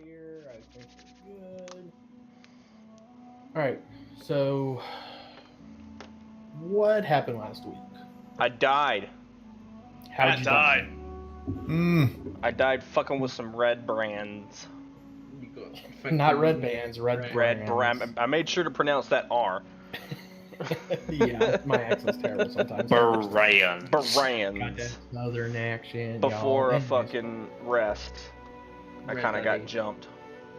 here. I think we're good. Alright, so what happened last week? I died. How'd you die? I died fucking with some red brands. Not red bands, red brands. I made sure to pronounce that R. Yeah, my accent's terrible sometimes. Brands. Brands. Southern accent. Before y'all. a fucking rest, I kind of got jumped.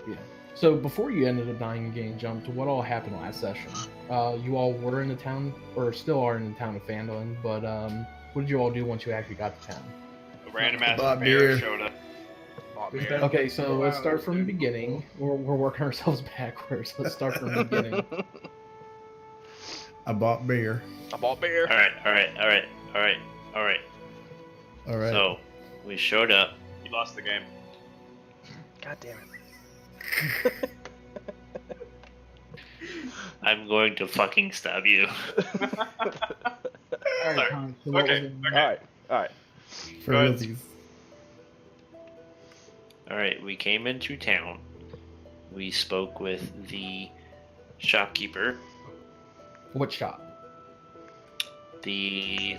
Yeah. So before you ended up dying and getting jumped, what all happened last session? You all were in the town, or still are in the town of Phandelver, but what did you all do once you actually got to town? A random ass bear showed up. Okay, so let's start from the beginning. We're working ourselves backwards. Let's start from the beginning. I bought beer. Alright. So, we showed up. You lost the game. God damn it. I'm going to fucking stab you. Alright, Con, so what was it? Alright. For realsies. Alright, we came into town. We spoke with the shopkeeper. What shop? The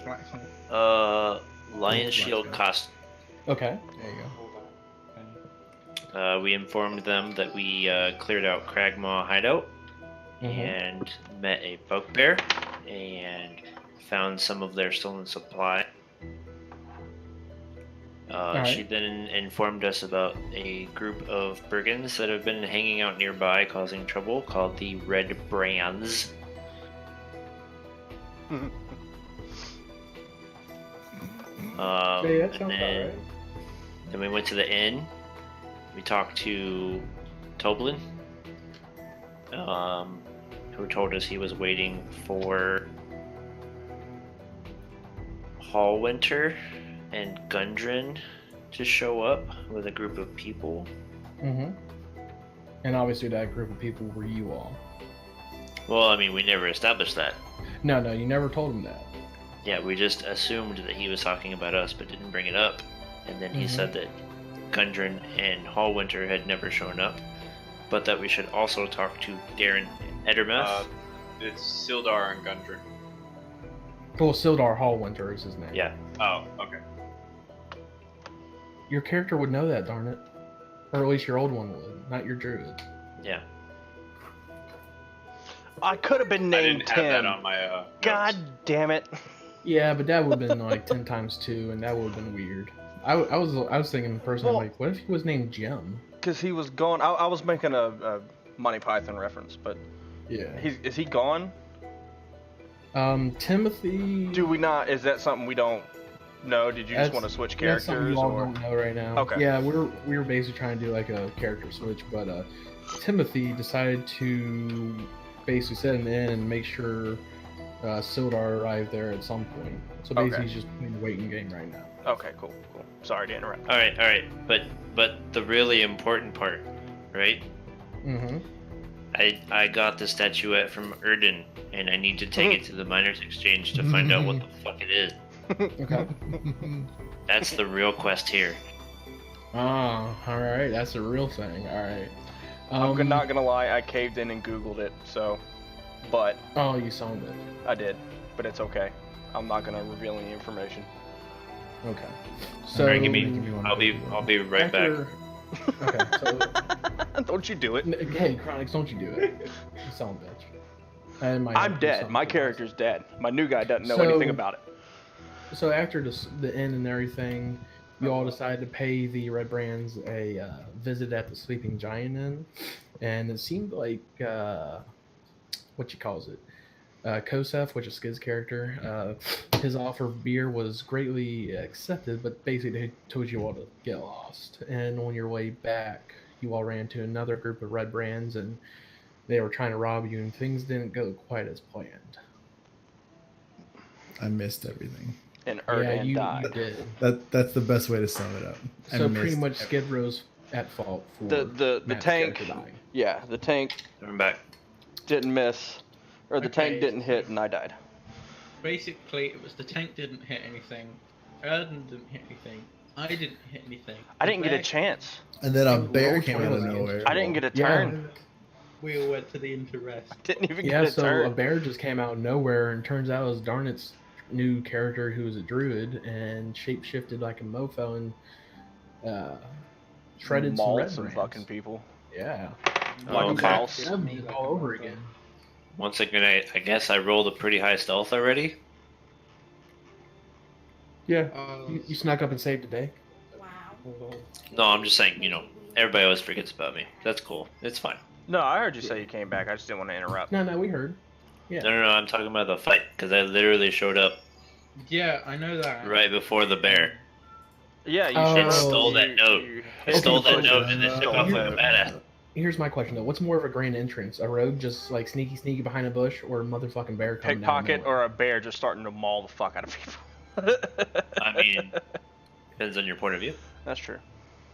Lion Shield cost. Okay. There you We informed them that we cleared out Cragmaw hideout Mm-hmm. and met a bugbear and found some of their stolen supply. She then informed us about a group of brigands that have been hanging out nearby causing trouble called the Red Brands. Yeah, that sounds and then, then we went to the inn. We talked to Toblin, who told us he was waiting for Hallwinter and Gundren to show up with a group of people. Mm-hmm. And obviously that group of people were you all. Well, I mean, we never established that. No, you never told him that. Yeah, we just assumed that he was talking about us, but didn't bring it up. And then he said that Gundren and Hallwinter had never shown up, but that we should also talk to Darren Edermeth. It's Sildar and Gundren. Well, Sildar Hallwinter is his name. Yeah. Oh, okay. Your character would know that, darn it. Or at least your old one would, not your druid. Yeah. I could have been I named didn't have that Tim. on my God notes. damn it. Yeah, but that would have been like 10 times 2, and that would have been weird. I was thinking personally, Well- like, what if he was named Jim? Because he was gone. I was making a Monty Python reference, but Yeah. is he gone? Timothy... Do we not? Is that something we don't know? Did you just That's- want to switch That's something characters? you all Or don't know right now. Okay. Yeah, we were basically trying to do like a character switch, but Timothy decided to basically set an end and make sure Sildar arrived there at some point. So basically Okay. he's just playing the waiting game right now. Okay, cool. Sorry to interrupt. All right. But the really important part, right? Mm-hmm. I got the statuette from Erden, and I need to take it to the Miners Exchange to find out what the fuck it is. Okay. That's the real quest here. Ah, alright, that's a real thing. Alright. I'm not gonna lie, I caved in and Googled it, so. But Oh, you saw it. I did. But it's okay. I'm not gonna reveal any information. Okay. So Alright, I'll be right back. Okay, so Don't you do it. hey, Chronix, don't you do it. You son of a bitch. I'm dead. My character's dead. My new guy doesn't know So- anything about it. So after the end and everything, you all decided to pay the Red Brands a visit at the Sleeping Giant Inn, and it seemed like what you calls it, Kosef, which is Skid's character, his offer of beer was greatly accepted, but basically they told you all to get lost. And on your way back, you all ran into another group of Red Brands, and they were trying to rob you, and things didn't go quite as planned. I missed everything. And Yeah, Erdan you died. did. That's the best way to sum it up. I So missed pretty much everything. Skid Row's at fault for The Matt's tank. character dying. Yeah, the tank I'm back. didn't miss, or the Okay. tank didn't hit, and I died. Basically, it was the tank didn't hit anything, Erden didn't hit anything, I didn't hit anything. I didn't get a Back, chance. And then a Roll bear came out of twice. nowhere. I didn't get a Yeah. turn. We all went to the interest. Didn't even Yeah, get a so turn. a bear just came out of nowhere, and turns out it was Darnet's new character who was a druid and shapeshifted like a mofo and shredded some Mauled red some brands. fucking people. Yeah. Oh, Like okay. a mouse. All over again. Once again, I guess I rolled a pretty high stealth already. Yeah. You snuck up and saved the day. No, I'm just saying, everybody always forgets about me. That's cool. It's fine. No, I heard you say you came back. I just didn't want to interrupt. No, we heard. Yeah. No, I'm talking about the fight, because I literally showed up Yeah, I know that. right before the bear. Yeah, you Oh. should And stole that note. I stole that Okay, note and then took off like a badass. Here's my question though: what's more of a grand entrance? A rogue just like sneaky behind a bush, or a motherfucking bear coming down? Pickpocket or a bear just starting to maul the fuck out of people. I mean, depends on your point of view. That's true.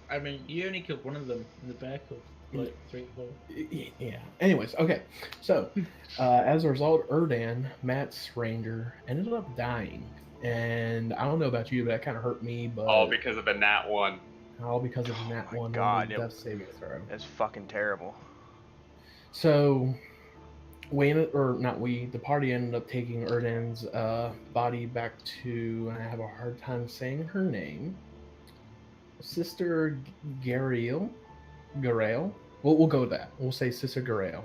I mean, you only killed one of them in the back of like 3 or 4. Yeah. Anyways, okay. So, as a result, Erdan, Matt's ranger, ended up dying, and I don't know about you, but that kind of hurt me. But All because of a nat 1. all because of that my one God, death saving throw. It's fucking terrible. So, the party ended up taking Erdan's body back to, and I have a hard time saying her name, Sister Garael. We'll go with that. We'll say Sister Garael.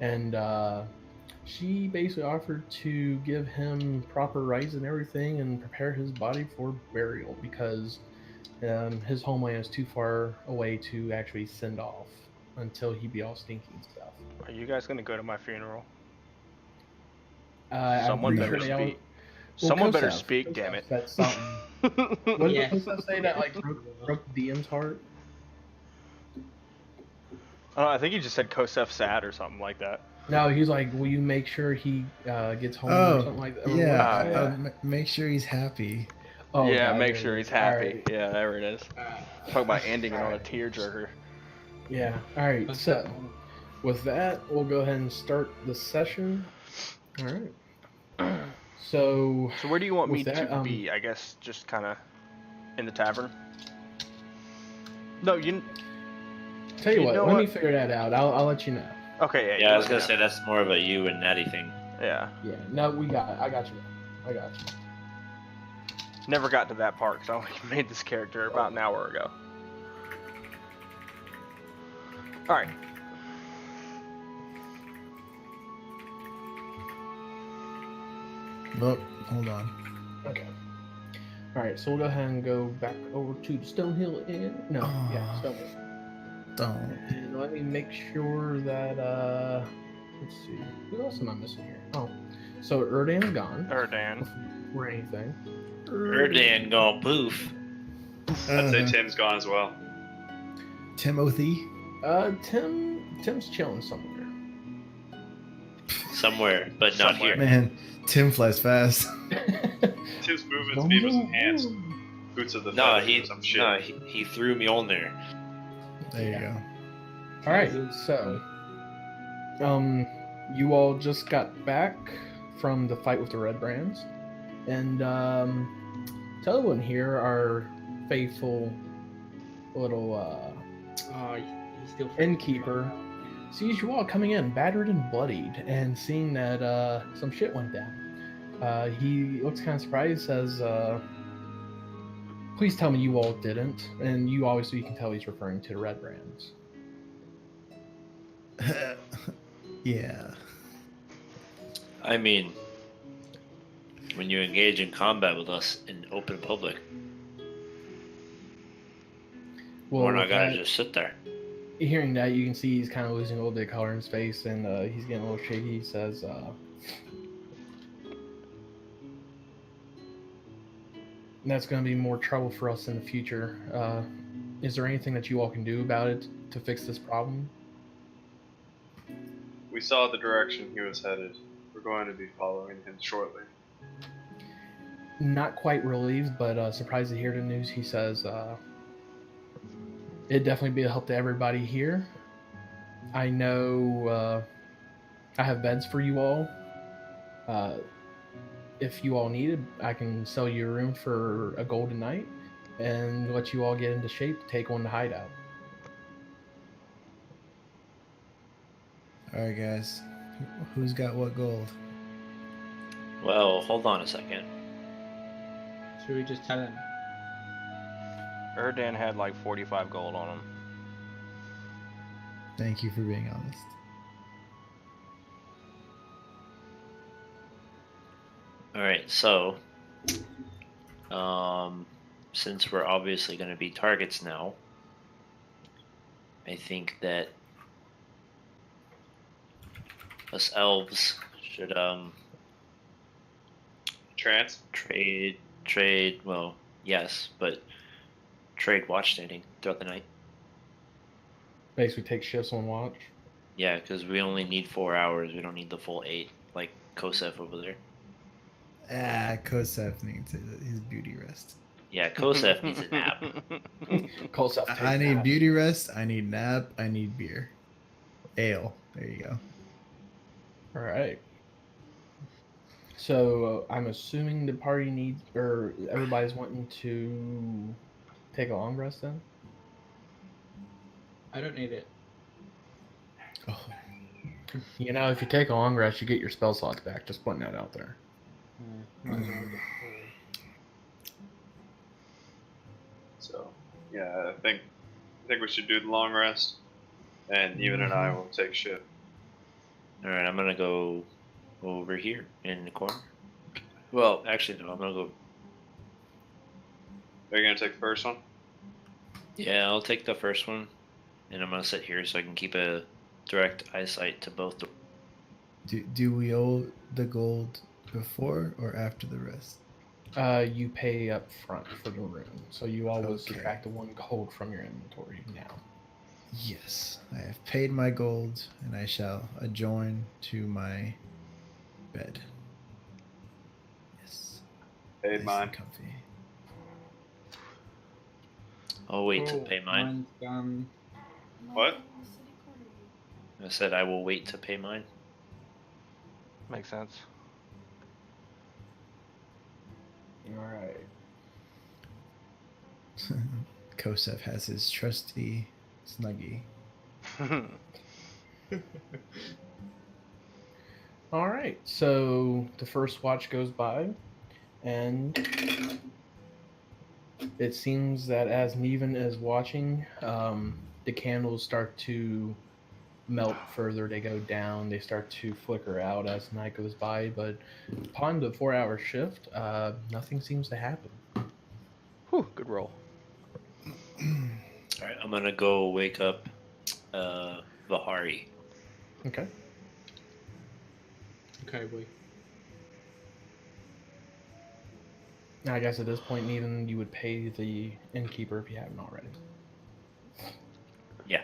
And she basically offered to give him proper rites and everything and prepare his body for burial because his homeland is too far away to actually send off until he be all stinky and stuff. Are you guys gonna go to my funeral? I'm pretty sure they all- speak. Someone better Kosef. speak, damn it. That's something. What Yeah. did Kosef say that like broke DM's heart? Oh, I think he just said Kosef sad or something like that. No, he's like, will you make sure he gets home or Oh, something like that? Or yeah. whatever. Make sure he's happy. Oh, yeah, God, make there sure it he's is. happy. Alright. Yeah, there it is. Talk about ending it on a tearjerker. Yeah. All right. So, with that, we'll go ahead and start the session. All right. So, So where do you want me With that, to be? I guess just kind of in the tavern. No, you. tell you You what, know let me what? figure that out. I'll let you know. Okay. Yeah, you I was let gonna me say that's more of a you and Natty thing. know. Yeah. Yeah. No, I got you. I got you. Never got to that part because I only made this character about an hour ago. All right. Look, hold on. Okay. All right. So we'll go ahead and go back over to the Stonehill Inn. No. Yeah. Stonehill. Don't. And let me make sure that let's see, who else am I missing here? Oh, so Erdan's gone Erdan. or anything. Erdan gone poof. I'd say Uh, Tim's gone as well. Timothy. Tim's chilling somewhere. Somewhere, but not Somewhere. here. Man, Tim flies fast. Tim's movement speed was enhanced. Boots of the No, feather or some shit. he threw me on there. There you Yeah. go. All right, so you all just got back from the fight with the Red Brands, and Telwyn here, our faithful little He's still innkeeper, sees you all coming in battered and bloodied, and seeing that some shit went down. He looks kind of surprised, says, "Please tell me you all didn't." And you obviously can tell he's referring to the Red Brands. Yeah. I mean, when you engage in combat with us in open public, we're not with gonna that- just sit there. Hearing that, you can see he's kind of losing a little bit of color in his face, and he's getting a little shaky. He says, "That's going to be more trouble for us in the future. Is there anything that you all can do about it to fix this problem?" We saw the direction he was headed. We're going to be following him shortly. Not quite relieved, but surprised to hear the news. He says, "It'd definitely be a help to everybody here. I know I have beds for you all. If you all need it, I can sell you a room for a gold a night. and let you all get into shape to take on the hideout. All right, guys. Who's got what gold? Well, hold on a second. Should we just tell him? Erdan had like 45 gold on him. Thank you for being honest. All right, so since we're obviously going to be targets now, I think that us elves should Trance. trade. Well, yes, but trade watch standing throughout the night. Basically, take shifts on watch. Yeah, because we only need 4 hours. We don't need the full 8, like Kosef over there. Kosef needs his beauty rest. Yeah, Kosef needs a nap. Call self. I need beauty rest. I need nap. I need beer. Ale. There you go. All right. So I'm assuming the party needs, or everybody's wanting to take a long rest then. I don't need it. Oh, You know, if you take a long rest, you get your spell slots back. Just putting that out there. Might as well get So yeah, I think we should do the long rest, and Even and I will take shift. All right, I'm gonna go over here in the corner. Well, actually, no. I'm gonna go. Are you gonna take the first one? Yeah, I'll take the first one, and I'm gonna sit here so I can keep a direct eyesight to both. do we owe the gold before or after the rest? You pay up front for the room, so you always Okay. subtract the 1 gold from your inventory now. Yes, I have paid my gold, and I shall adjourn to my bed. Yes. Paid Nice and mine. comfy. I'll wait to Cool. pay mine. Mine's done. What? I said I will wait to pay mine. Makes sense. All right. Kosef has his trusty snuggie. All right. So the first watch goes by, and it seems that as Neven is watching, the candles start to melt further. They go down. They start to flicker out as night goes by. But upon the 4-hour shift, nothing seems to happen. Whew, good roll. All right, I'm gonna go wake up Vahari. Okay. Okay, boy. I guess at this point, Neven, you would pay the innkeeper if you haven't already. Yeah.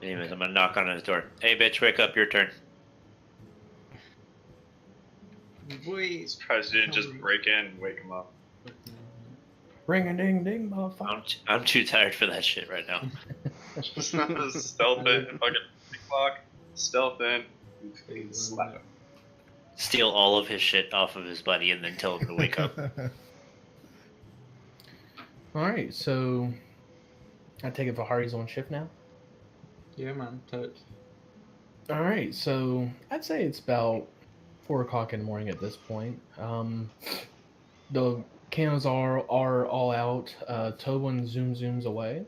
Anyways, I'm gonna knock on his door. Hey, bitch, wake up! Your turn. Boy. Surprised you didn't just break in and wake him up. Ring a ding ding, motherfucker. I'm too tired for that shit right now. Just stealth in, fucking clock, stealth in, and slap him. Steal all of his shit off of his buddy and then tell him to wake up. All right, so I take it Vahari's on shift now. Yeah, man. Touch. All right, so I'd say it's about 4 o'clock in the morning at this point. The candles are all out. Tobin zooms away.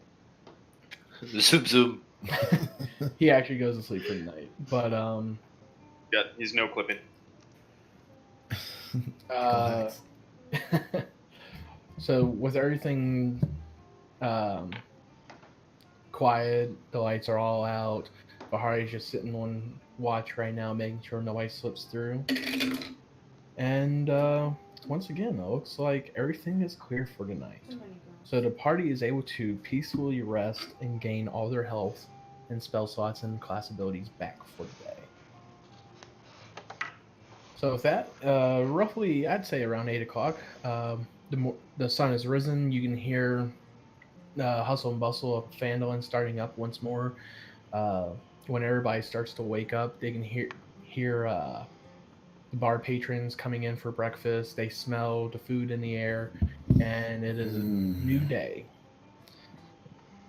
Zoom zoom. He actually goes to sleep for the night, but Yeah, he's no clipping. Relax. so with everything quiet, the lights are all out. Bahari's just sitting on watch right now, making sure nobody slips through. And once again, it looks like everything is clear for tonight. So the party is able to peacefully rest and gain all their health and spell slots and class abilities back for the day. So with that, roughly, I'd say around 8 o'clock, the sun has risen. You can hear hustle and bustle of Phandelver starting up once more. When everybody starts to wake up, they can hear the bar patrons coming in for breakfast. They smell the food in the air, and it is a new day.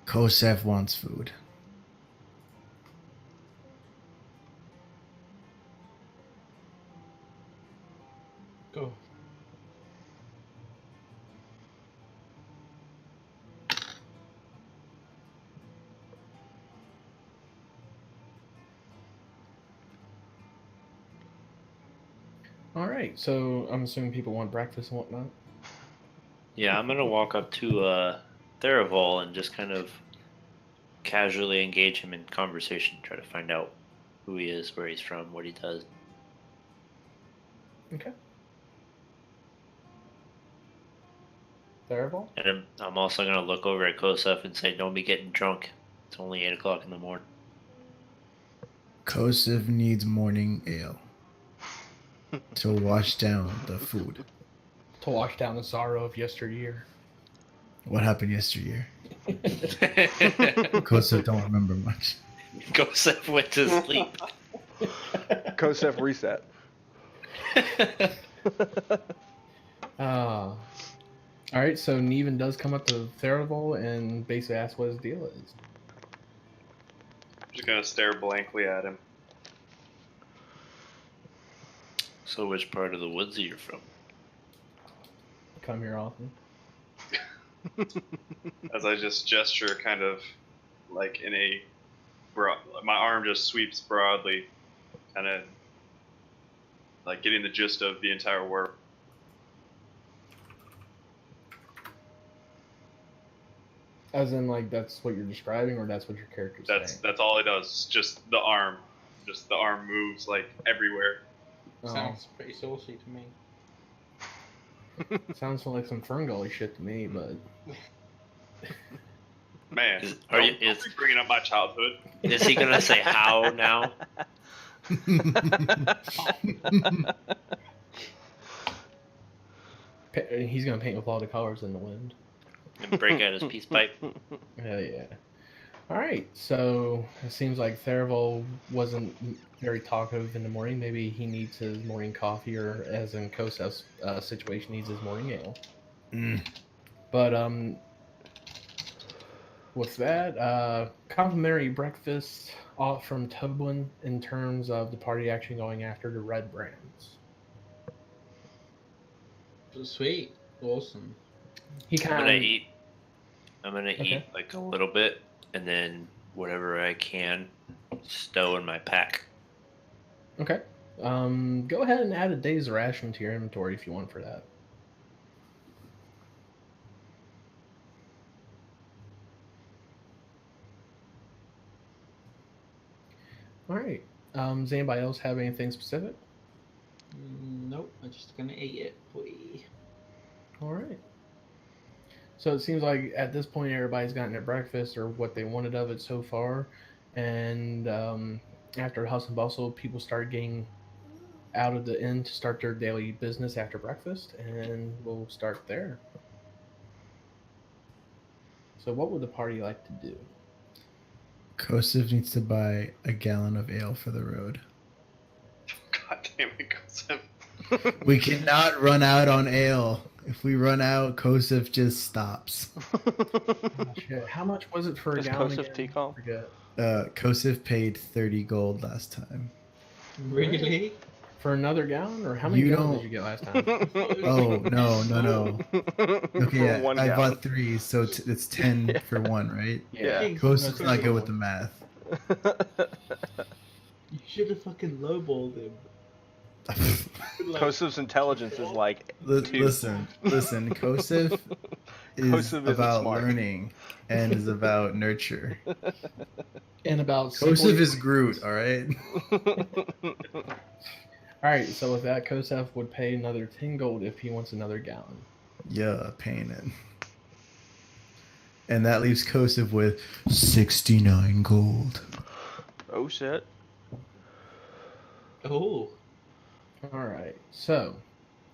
Kosef wants food. Go. All right, so I'm assuming people want breakfast and whatnot. Yeah, I'm gonna walk up to Theraval and just kind of casually engage him in conversation, try to find out who he is, where he's from, what he does. Okay. Theraval? And I'm also gonna look over at Kosef and say, "Don't be getting drunk. It's only 8 o'clock in the morning." Kosef needs morning ale to wash down the food. To wash down the sorrow of yesteryear. What happened yesteryear? Kosef don't remember much. Kosef went to sleep. Kosef reset. All right, so Neven does come up to Theraval and basically asks what his deal is. I'm just gonna stare blankly at him. So, which part of the woods are you from? Come here often. As I just gesture kind of like in a my arm just sweeps broadly, kind of like getting the gist of the entire work. As in, like, that's what you're describing, or that's what your character's saying? That's all it does. Just the arm moves like everywhere. Sounds pretty saucy to me. Sounds like some Ferngully shit to me, but Man, Are you- don't be bringing up my childhood. Is he gonna say how now? he's gonna paint with all the colors in the wind. And break out his peace pipe? Hell yeah. All right, so it seems like Theraval wasn't very talkative in the morning. Maybe he needs his morning coffee, or as in Kosef's situation, needs his morning ale. But with that, complimentary breakfast off from Toblin in terms of the party actually going after the red brands. Sweet. Awesome. He I'm kind gonna of eat. I'm gonna Okay. eat like a little bit, and then whatever I can stow in my pack. okay. Go ahead and add a day's ration to your inventory if you want for that. All right. Does anybody else have anything specific? Nope. I'm just gonna eat it. Boy. All right. So it seems like at this point everybody's gotten their breakfast or what they wanted of it so far, and after hustle and bustle, people start getting out of the inn to start their daily business after breakfast, and we'll start there. So what would the party like to do? Kosef needs to buy a gallon of ale for the road. God damn it, Kosef. We cannot run out on ale. If we run out, Kosef just stops. Shit, how much was it for a Is gallon? Kosef again? TCOM? Forget. Kosef paid 30 gold last time. Really? For another gallon, or how many You gallons don't- did you get last time? Oh, no. Okay, yeah, One I gallon. bought 3, so it's 10 for one, right? Yeah. Kosef's not good with the math. You should have fucking lowballed him. Like, Kosef's intelligence is like two. Listen, Kosef is Kosef isn't about smart. learning and is about nurture. And about Kosef is Groot, alright? All right. So with that, Kosef would pay another 10 gold if he wants another gallon. Yeah, paying it. And that leaves Kosef with 69 gold. Oh shit. oh. All right. So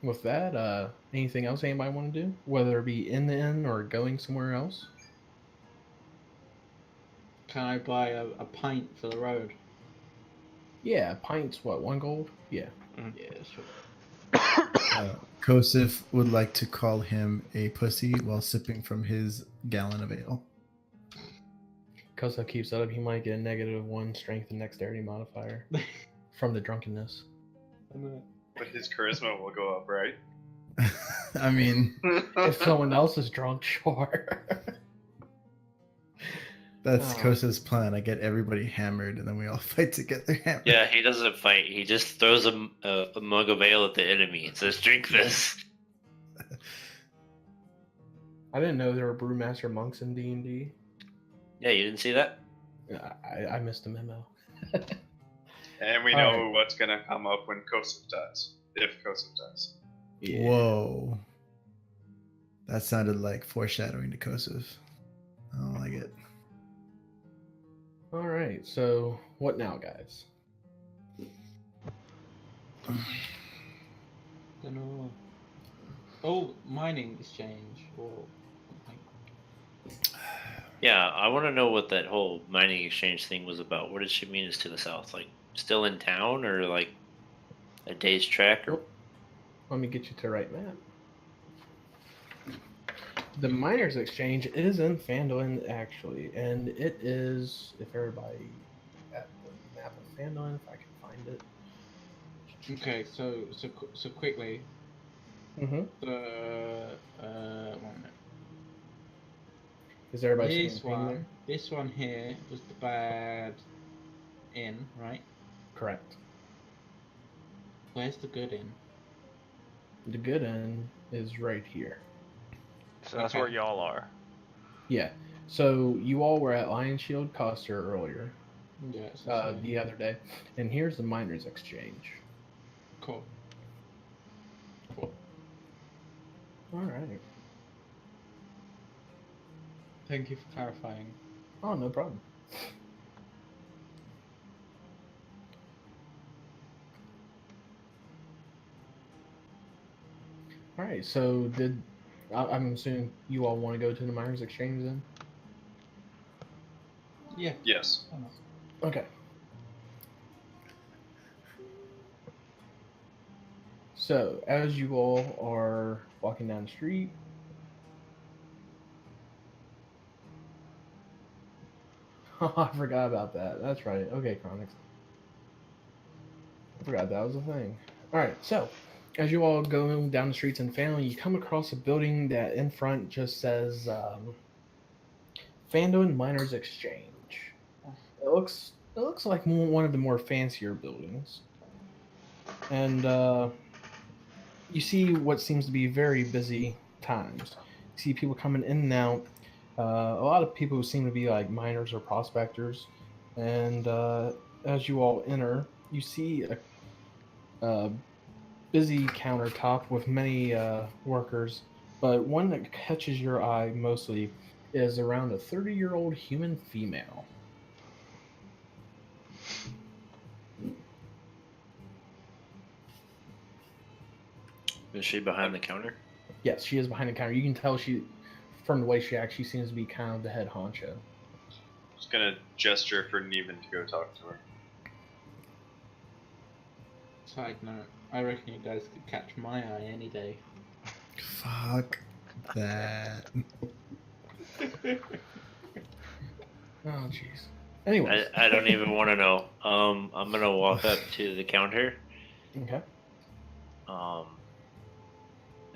with that, anything else anybody want to do? Whether it be in the inn or going somewhere else? Can I buy a pint for the road? Yeah, pints. What, 1 gold? Yeah. Yeah, sure. Kosif would like to call him a pussy while sipping from his gallon of ale. Kosa keeps that up, he might get a -1 strength and dexterity modifier from the drunkenness. But his charisma will go up, right? I mean, If someone else is drunk, sure. that's Oh. Kosif's plan. I get everybody hammered, and then we all fight together hammered. Yeah, he doesn't fight. He just throws a mug of ale at the enemy and says, "Drink this." I didn't know there were brewmaster monks in D&D. Yeah, you didn't see that? I missed a memo. And we All know right. what's gonna come up when Kosov dies. If Kosov dies. Yeah. Whoa. That sounded like foreshadowing to Kosif. I don't like it. All right. So what now, guys? Don't know. Oh, mining exchange or something. Yeah, I want to know what that whole mining exchange thing was about. What did she mean is to the south? Like, still in town or like a day's trek? Or Let me get you to the right map. The Miners Exchange is in Phandelver, actually, and it is, if everybody at the map of Phandelver, if I can find it. Okay, so quickly, Mm-hmm. the 1 minute. Is everybody This seeing there? this one here was the bad inn, right? Correct. Where's the good inn? The good end is right here. So that's Okay. where y'all are. Yeah. So you all were at Lion Shield Coster earlier, Yeah, so the other day, and here's the Miners Exchange. cool. All right. Thank you for clarifying. Oh, no problem. All right. So I'm assuming you all want to go to the Miners Exchange then? Yeah. Yes. why not? Okay. So, as you all are walking down the street, I forgot about that. That's right. Okay, Chronix. I forgot that was a thing. All right. So, as you all go down the streets in Phandelver, you come across a building that in front just says Phandelver Miners Exchange. It looks like one of the more fancier buildings, and you see what seems to be very busy times. You see people coming in and out. A lot of people who seem to be like miners or prospectors, and as you all enter, you see a busy countertop with many workers, but one that catches your eye mostly is around a 30-year-old human female. is she behind the counter? Yes, she is behind the counter. You can tell from the way she acts, she seems to be kind of the head honcho. Just gonna gesture for Neven to go talk to her. Side note, I reckon you guys could catch my eye any day. Fuck that. Oh, jeez. Anyways. I don't even want to know. I'm gonna walk up to the counter. Okay.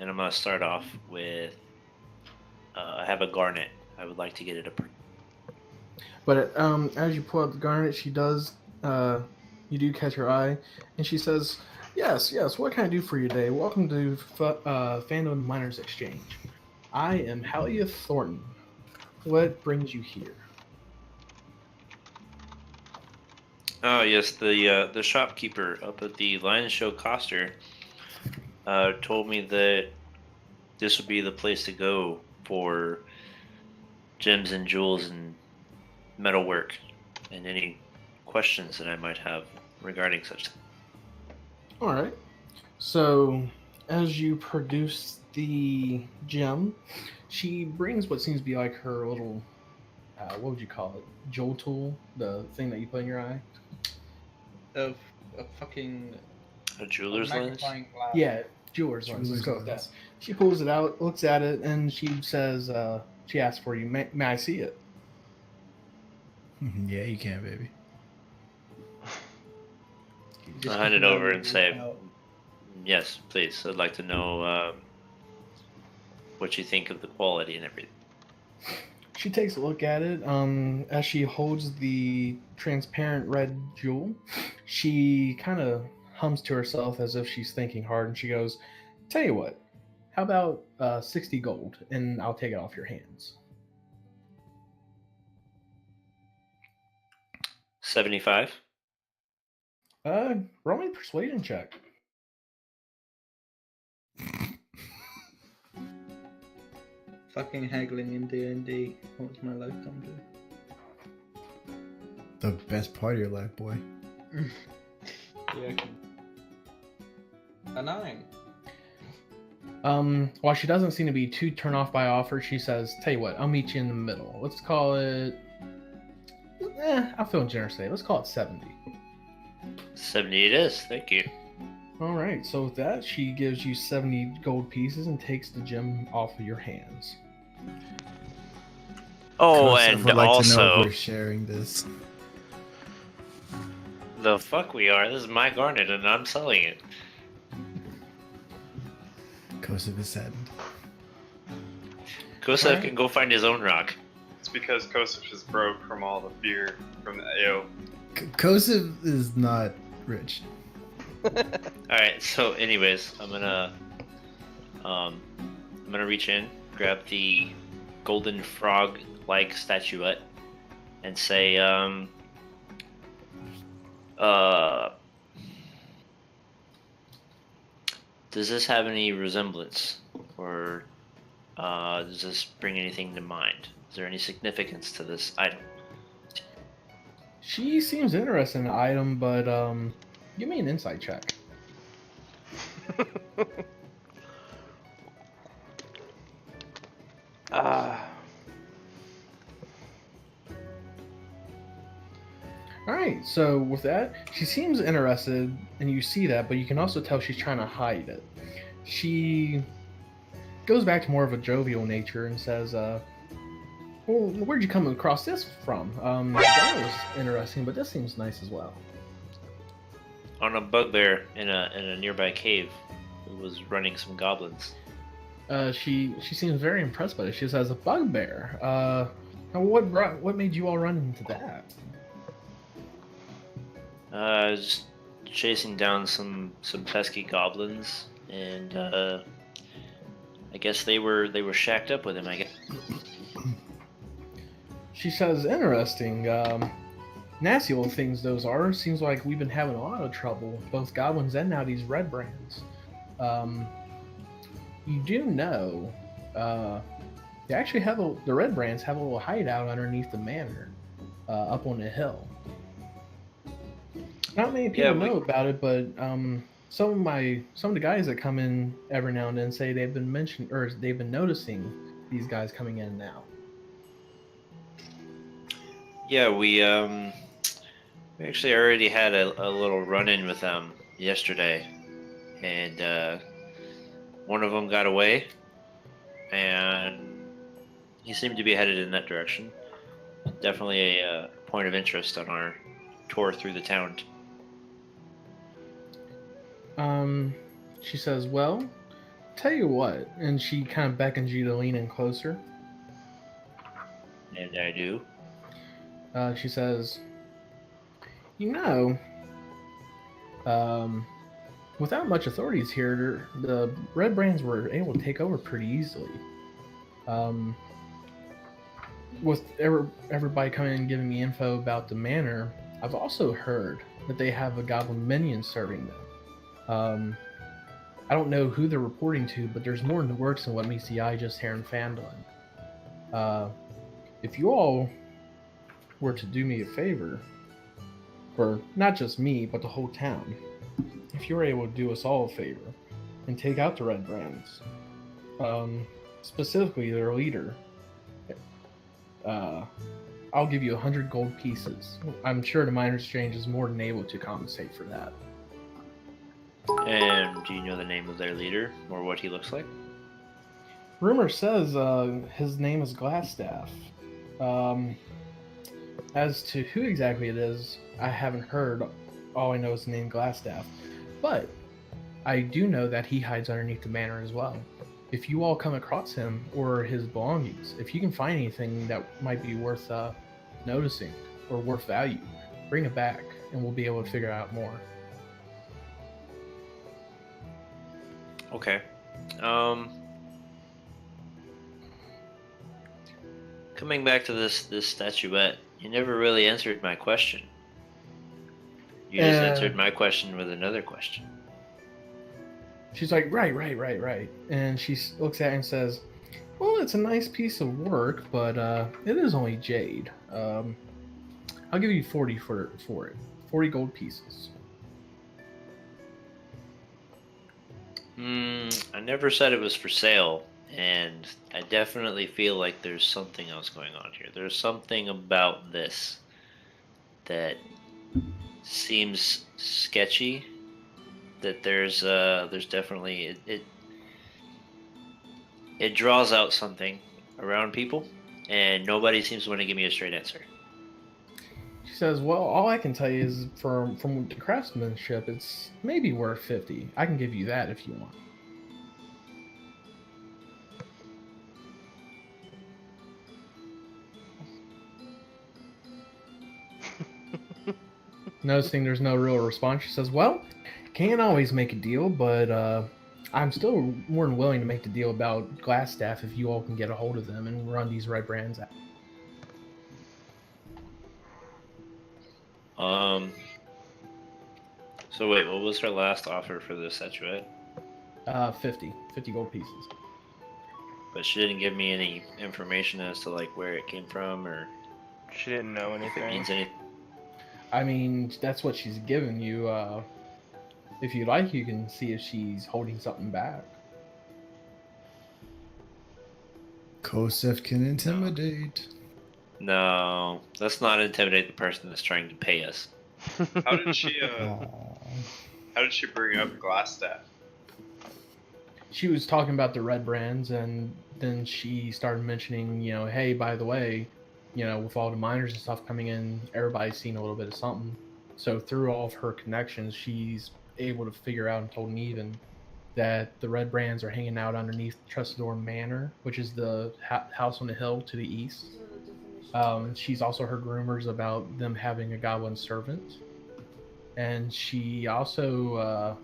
And I'm gonna start off with. I have a garnet. I would like to get it approved. But as you pull out the garnet, she does. You do catch her eye, and she says, "Yes, yes. What can I do for you today? Welcome to Phandelver Miners Exchange. I am Halia Thornton. What brings you here?" Oh yes, the shopkeeper up at the Lion Show Coster told me that this would be the place to go for gems and jewels and metalwork, and any questions that I might have regarding such. All right. So, as you produce the gem, she brings what seems to be like her little, what would you call it? Jewel tool, the thing that you put in your eye. Of a fucking A jeweler's lens? magnifying glass. Yeah, Jeweler's lens. Let's go with that. She pulls it out, looks at it, and she says, she asks for you. May I see it? Yeah, you can, baby. I'll hand it over and say, yes, please. I'd like to know what you think of the quality and everything. She takes a look at it. As she holds the transparent red jewel, she kind of hums to herself as if she's thinking hard, and she goes, "Tell you what, how about 60 gold, and I'll take it off your hands." 75. Roll me a persuasion check. Fucking haggling in D&D. What's my lifetime do? The best part of your life, boy. Yeah. A 9. While she doesn't seem to be too turned off by offer, she says, "Tell you what, I'll meet you in the middle. Let's call it. I'm feeling generous today. Let's call it 70." 70 it is. Thank you. All right. So with that, she gives you 70 gold pieces and takes the gem off of your hands. Oh, Kosef and would like to know also, if we're sharing this. the fuck we are. This is my garnet, and I'm selling it. Kosef is saddened. Kosef Alright. can go find his own rock. It's because Kosef is broke from all the beer from the AO. Kosef is not rich. Alright, so anyways, I'm gonna reach in, grab the golden frog-like statuette, and say, does this have any resemblance, or does this bring anything to mind? Is there any significance to this item? She seems interested in the item, but give me an insight check. All right, so with that, she seems interested, and you see that, but you can also tell she's trying to hide it. She goes back to more of a jovial nature and says, "Well, where'd you come across this from? That was interesting, but this seems nice as well." On a bugbear in a nearby cave, who was running some goblins. She seems very impressed by it. She says, "A bugbear. Now what made you all run into that?" Just chasing down some pesky goblins, and I guess they were shacked up with him. I guess. She says, "Interesting. Nasty little things those are. Seems like we've been having a lot of trouble, both goblins and now these red brands. You do know, they actually have the red brands have a little hideout underneath the manor, up on the hill. Not many people know about it, but some of the guys that come in every now and then say they've been noticing these guys coming in now." Yeah, we actually already had a little run-in with them yesterday, and one of them got away, and he seemed to be headed in that direction. Definitely a point of interest on our tour through the town. She says, "Well, tell you what," and she kind of beckons you to lean in closer. And I do. She says, "You know, without much authorities here, the red brands were able to take over pretty easily. With everybody coming in and giving me info about the manor, I've also heard that they have a goblin minion serving them. I don't know who they're reporting to, but there's more in the works than what meets the eye just here in Phandelver. If you all were to do me a favor, or not just me, but the whole town, if you were able to do us all a favor and take out the red brands, specifically their leader, I'll give you 100 gold pieces. I'm sure the minor exchange is more than able to compensate for that." And do you know the name of their leader or what he looks like? Rumor says his name is Glassstaff. As to who exactly it is, I haven't heard. All I know is the name Glassstaff. But I do know that he hides underneath the banner as well. If you all come across him or his belongings, if you can find anything that might be worth noticing or worth value, bring it back and we'll be able to figure out more. Okay. Coming back to this statuette, you never really answered my question. You just answered my question with another question. She's like, right. And she looks at it and says, well, it's a nice piece of work, but it is only jade. I'll give you 40 for it. 40 gold pieces. I never said it was for sale, and I definitely feel like there's something else going on here. There's something about this that seems sketchy. That there's definitely it draws out something around people, and nobody seems to want to give me a straight answer. She says, well, all I can tell you is from the craftsmanship, it's maybe worth 50. I can give you that if you want. Noticing there's no real response, she says, well, can't always make a deal, but I'm still more than willing to make the deal about Glassstaff if you all can get a hold of them and run these red brands out. So wait, what was her last offer for this statuette? 50 gold pieces. But she didn't give me any information as to like where it came from or She didn't know if it anything. means anything. I mean, that's what she's given you. If you like, you can see if she's holding something back. Kosef can intimidate. No, let's not intimidate the person that's trying to pay us. How did she Aw. how did she bring up Glassstaff? She was talking about the red brands, and then she started mentioning, hey, by the way, with all the miners and stuff coming in, everybody's seen a little bit of something. So through all of her connections, she's able to figure out and told Neven that the red brands are hanging out underneath Trustador Manor, which is the house on the hill to the east. She's also heard rumors about them having a goblin servant. And she also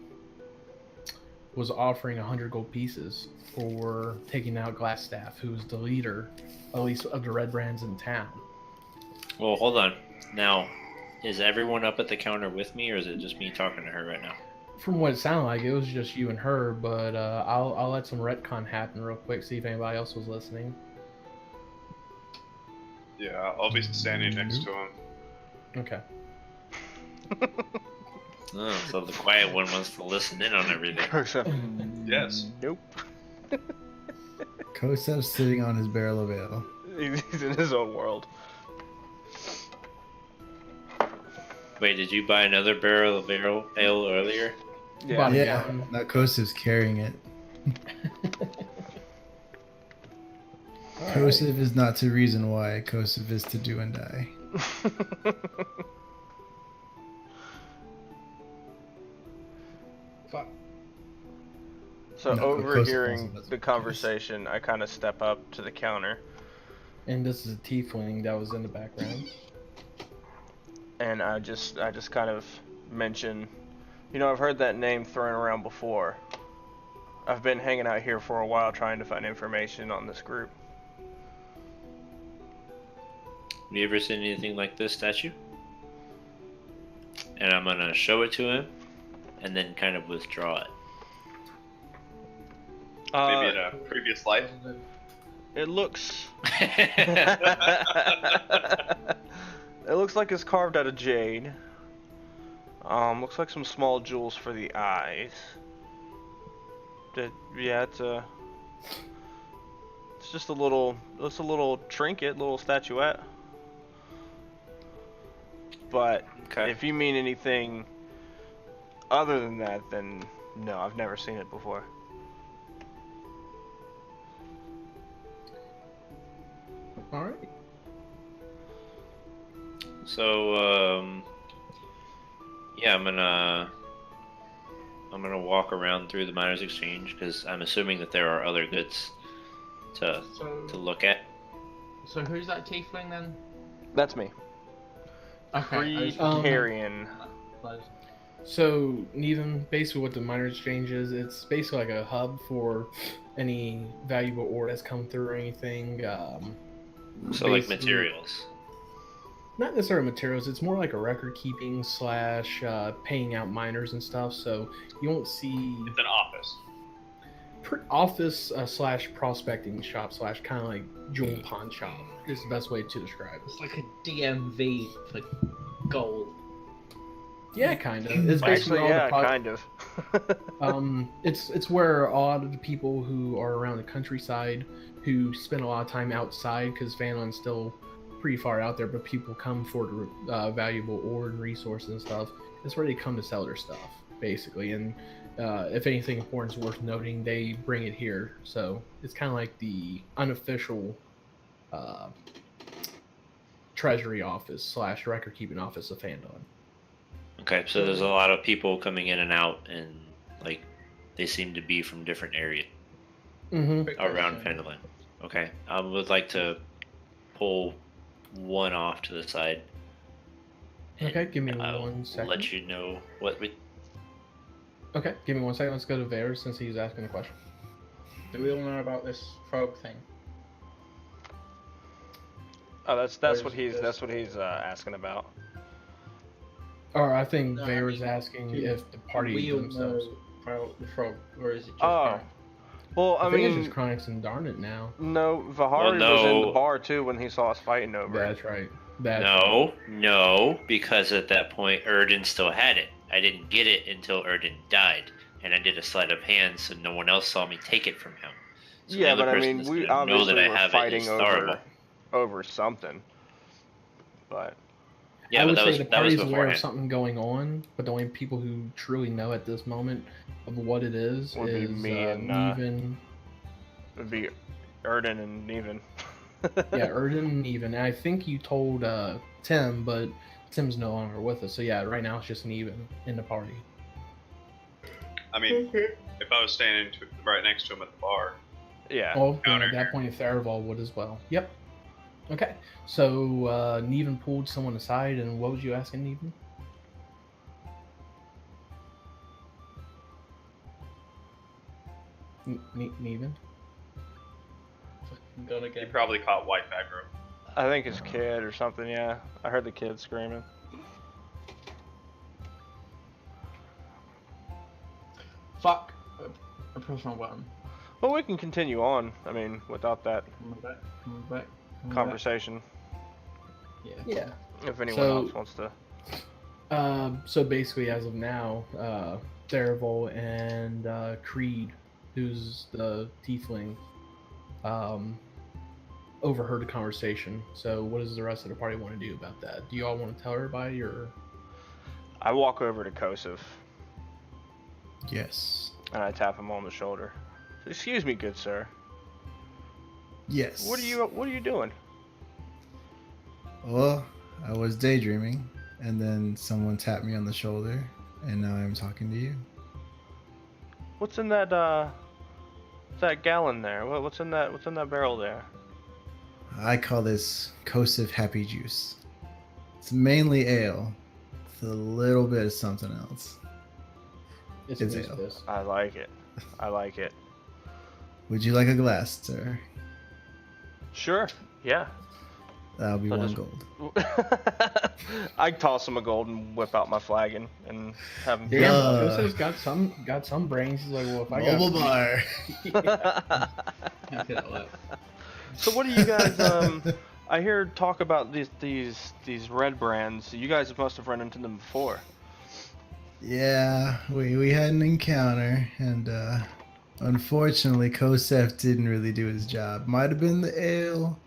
was offering 100 gold pieces for taking out Glassstaff, who's the leader, at least of the red brands in town. Well, hold on. Now, is everyone up at the counter with me, or is it just me talking to her right now? From what it sounded like, it was just you and her, but I'll let some retcon happen real quick, see if anybody else was listening. Yeah, I'll be standing next to him. Okay. Oh, so the quiet one wants to listen in on everything. Yes. Nope. Kosef's sitting on his barrel of ale. He's in his own world. Wait, did you buy another barrel of ale earlier? Yeah. Bottom Yeah, down. now Kosef's carrying it. Kosef is not to reason why. Kosef is to do and die. Fuck. So No, overhearing Kosef the conversation, I kind of step up to the counter And this is a tiefling that was in the background. and I just kind of mention, I've heard that name thrown around before. I've been hanging out here for a while trying to find information on this group. Have you ever seen anything like this statue? And I'm gonna show it to him, and then kind of withdraw it. Maybe in a previous life. It looks it looks like it's carved out of jade. Looks like some small jewels for the eyes. It's just a little trinket, little statuette. But Okay. if you mean anything Other than that, then no, I've never seen it before. All right. So, yeah, I'm gonna walk around through the miners' exchange because I'm assuming that there are other goods to look at. So who's that tiefling then? That's me. Okay. Creed Carrion. So, Neven, basically what the miner exchange is, it's basically like a hub for any valuable ore that's come through or anything. So, like basically- materials. Not necessarily materials, it's more like a record keeping slash paying out miners and stuff. So, you won't see It's an office. office slash prospecting shop slash kind of like jewel pawn shop is the best way to describe it. It's like a DMV for gold. Yeah, kind of. It's basically Actually, all yeah, the kind of. it's where a lot of the people who are around the countryside who spend a lot of time outside because Phandelver's still pretty far out there, but people come for the valuable ore and resources and stuff. That's where they come to sell their stuff, basically. And if anything important is worth noting, they bring it here. So it's kind of like the unofficial treasury office slash record keeping office of Phandelver. Okay, so there's a lot of people coming in and out, and like they seem to be from different areas around Phandelver. Okay, I would like to pull one off to the side. Okay, give me I'll 1 second. let you know what we. Okay, give me 1 second. Let's go to Vader since he's asking the question. Do we all know about this frog thing? Oh, that's what he's asking about. Or I think No, I Vader's mean, asking do- if the party we all themselves. know about the frog, or is it just Oh. Karen? Well, I think it's mean, just Chronix and Darnit now. no, Vahari was in the no. bar too when he saw us fighting over it. That's right. That's No, because at that point Erden still had it. I didn't get it until Erden died, and I did a sleight of hand so no one else saw me take it from him. So the Yeah, only but I person mean, that's we gonna know obviously that I were have it fighting is over Tharimal. something. But Yeah, I but would that say was the that was party's aware of beforehand. something going on, but the only people who truly know at this moment of what it is Would be is me and, Neven. it'd be Erden and Neven. Yeah, Erden and Neven. And I think you told Tim, but Tim's no longer with us. So yeah, right now it's just Neven in the party. I mean, if I was standing right next to him at the bar, Yeah. Oh, then Counter. at that point, Tharimal would as well. Yep. Okay. So Neven pulled someone aside, and what was you asking, Neven? Neven? Fucking gonna he get. probably caught white aggro. I think his kid or something, yeah. I heard the kid screaming. Fuck. I pressed wrong button. Well, we can continue on, I mean, without that Come back. Come back. Come conversation, back. Yeah. Yeah. if anyone So- else wants to. So basically, as of now, Tharimal and Creed, who's the tiefling, overheard the conversation. So what does the rest of the party want to do about that? Do you all want to tell everybody, or? I walk over to Kosov Yes. and I tap him on the shoulder. Excuse me, good sir. Yes. What are you doing? Well, I was daydreaming, and then someone tapped me on the shoulder, and now I'm talking to you. What's in that gallon there? What's in that barrel there? I call this Kosov Happy Juice. It's mainly ale, with a little bit of something else. It's It's ale. this. I like it. I like it. Would you like a glass, sir? Sure. Yeah. That'll be So one just- gold. I toss him a gold and whip out my flagon and have him. Yeah, Uh, Joseph's got some brains. He's like, well, if I Mobile got bar. You could have left. So what do you guys? I hear talk about these red brands. You guys must have run into them before. Yeah, we had an encounter, and unfortunately, Kosef didn't really do his job. Might have been the ale,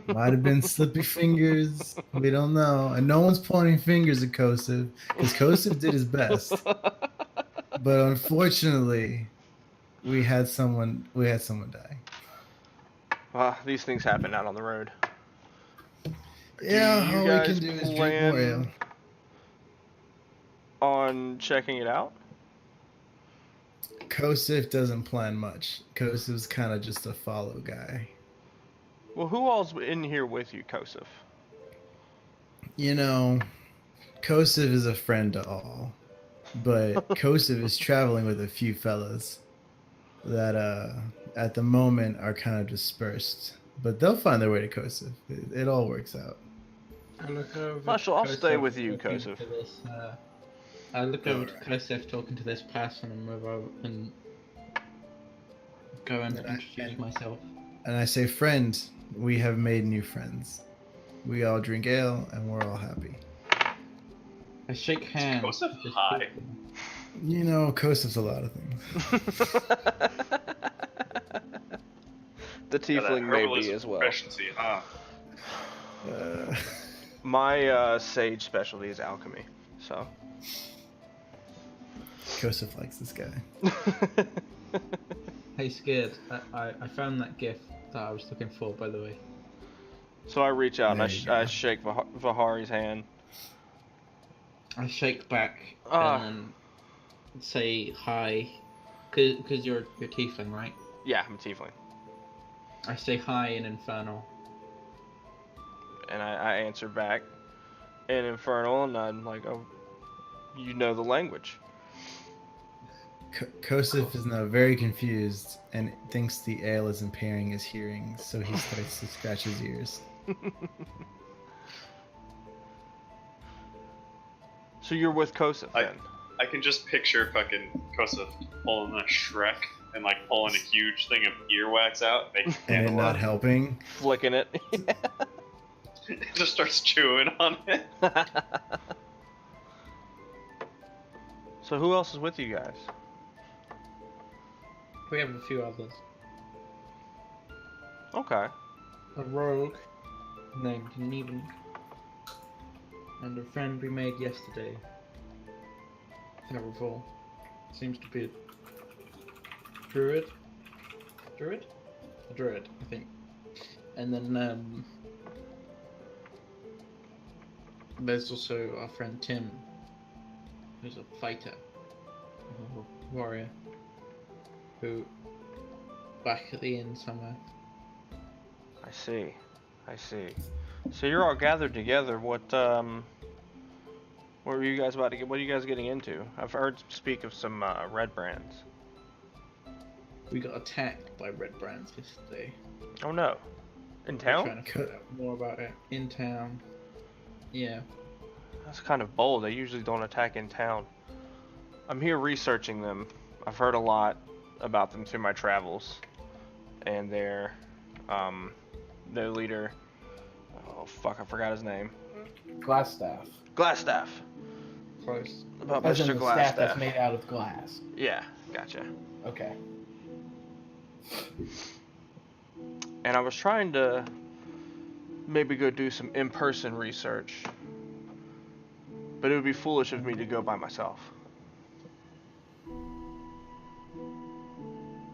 might have been slippy fingers. We don't know, and no one's pointing fingers at Kosef because Kosef did his best. But unfortunately, we had someone die. Well, these things happen out on the road. Yeah, Do you all we guys can do is drink more ale. plan on checking it out? Kosif doesn't plan much. Kosif's kind of just a follow guy. Well, who all's in here with you, Kosif? You know, Kosif is a friend to all, but Kosif is traveling with a few fellas that at the moment are kind of dispersed. But they'll find their way to Kosif. It all works out. I look over. Marshall, I'll stay Kosef with you, talking Kosif. to this, I look over to Alright. Kosef talking to this person and move over and go and introduce myself. And I say, friend, we have made new friends. We all drink ale and we're all happy. I shake hands. Kosef with this high? person. You know, Kosif's a lot of things. The Got that tiefling may be herbalism as well. proficiency, huh? My sage specialty is alchemy, so. Kosif likes this guy. Hey, Scared, I found that gift that I was looking for, by the way. So I reach out and There you I go. shake Vahari's hand. I shake back Ah. and say hi, because you're tiefling, right? Yeah, I'm a tiefling. I say hi in Infernal. And I answer back in Infernal, and I'm like, oh, you know the language. Kosif is now very confused and thinks the ale is impairing his hearing, so he starts to scratch his ears. So you're with Kosif then? I can just picture fucking Kosef pulling a Shrek and like pulling a huge thing of earwax out, making And it not helping. Flicking it. just starts chewing on it. So who else is with you guys? We have a few others. Okay. A rogue named Neven. And a friend we made yesterday. Tharivol. Seems to be a druid. Druid? A druid, I think. And then, there's also our friend Tim, who's a fighter, a warrior, who back at the inn somewhere. I see. So you're all gathered together. What were you guys about to get? What are you guys getting into? I've heard speak of some red brands. We got attacked by red brands yesterday. Oh no. In We're town? trying to find out more about it. In town. Yeah. That's kind of bold. They usually don't attack in town. I'm here researching them. I've heard a lot about them through my travels. And their leader, oh fuck, I forgot his name. Glassstaff. Glassstaff. Close. About As in Mr. the staff that's Glassstaff. made out of glass. Yeah, gotcha. Okay. And I was trying to maybe go do some in-person research. But it would be foolish of me to go by myself.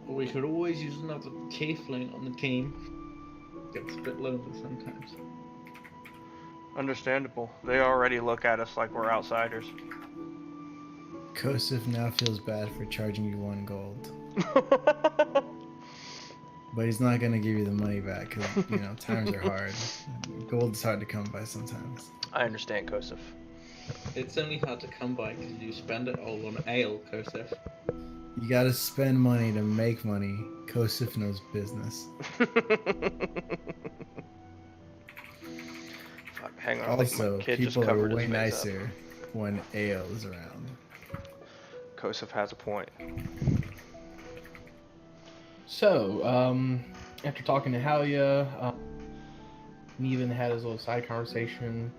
We could always use another tiefling on the team. Gets a bit lonely sometimes. Understandable. They already look at us like we're outsiders. Kosif now feels bad for charging you 1 gold. But he's not going to give you the money back because, you know, times are hard. Gold is hard to come by sometimes. I understand, Kosif. It's only hard to come by because you spend it all on ale, Kosef. You got to spend money to make money. Kosif knows business. Fuck, hang on. I think Also, my kid just people are covered his way face up. nicer when ale is around. Kosif has a point. So, after talking to Halia, Neven had his little side conversation.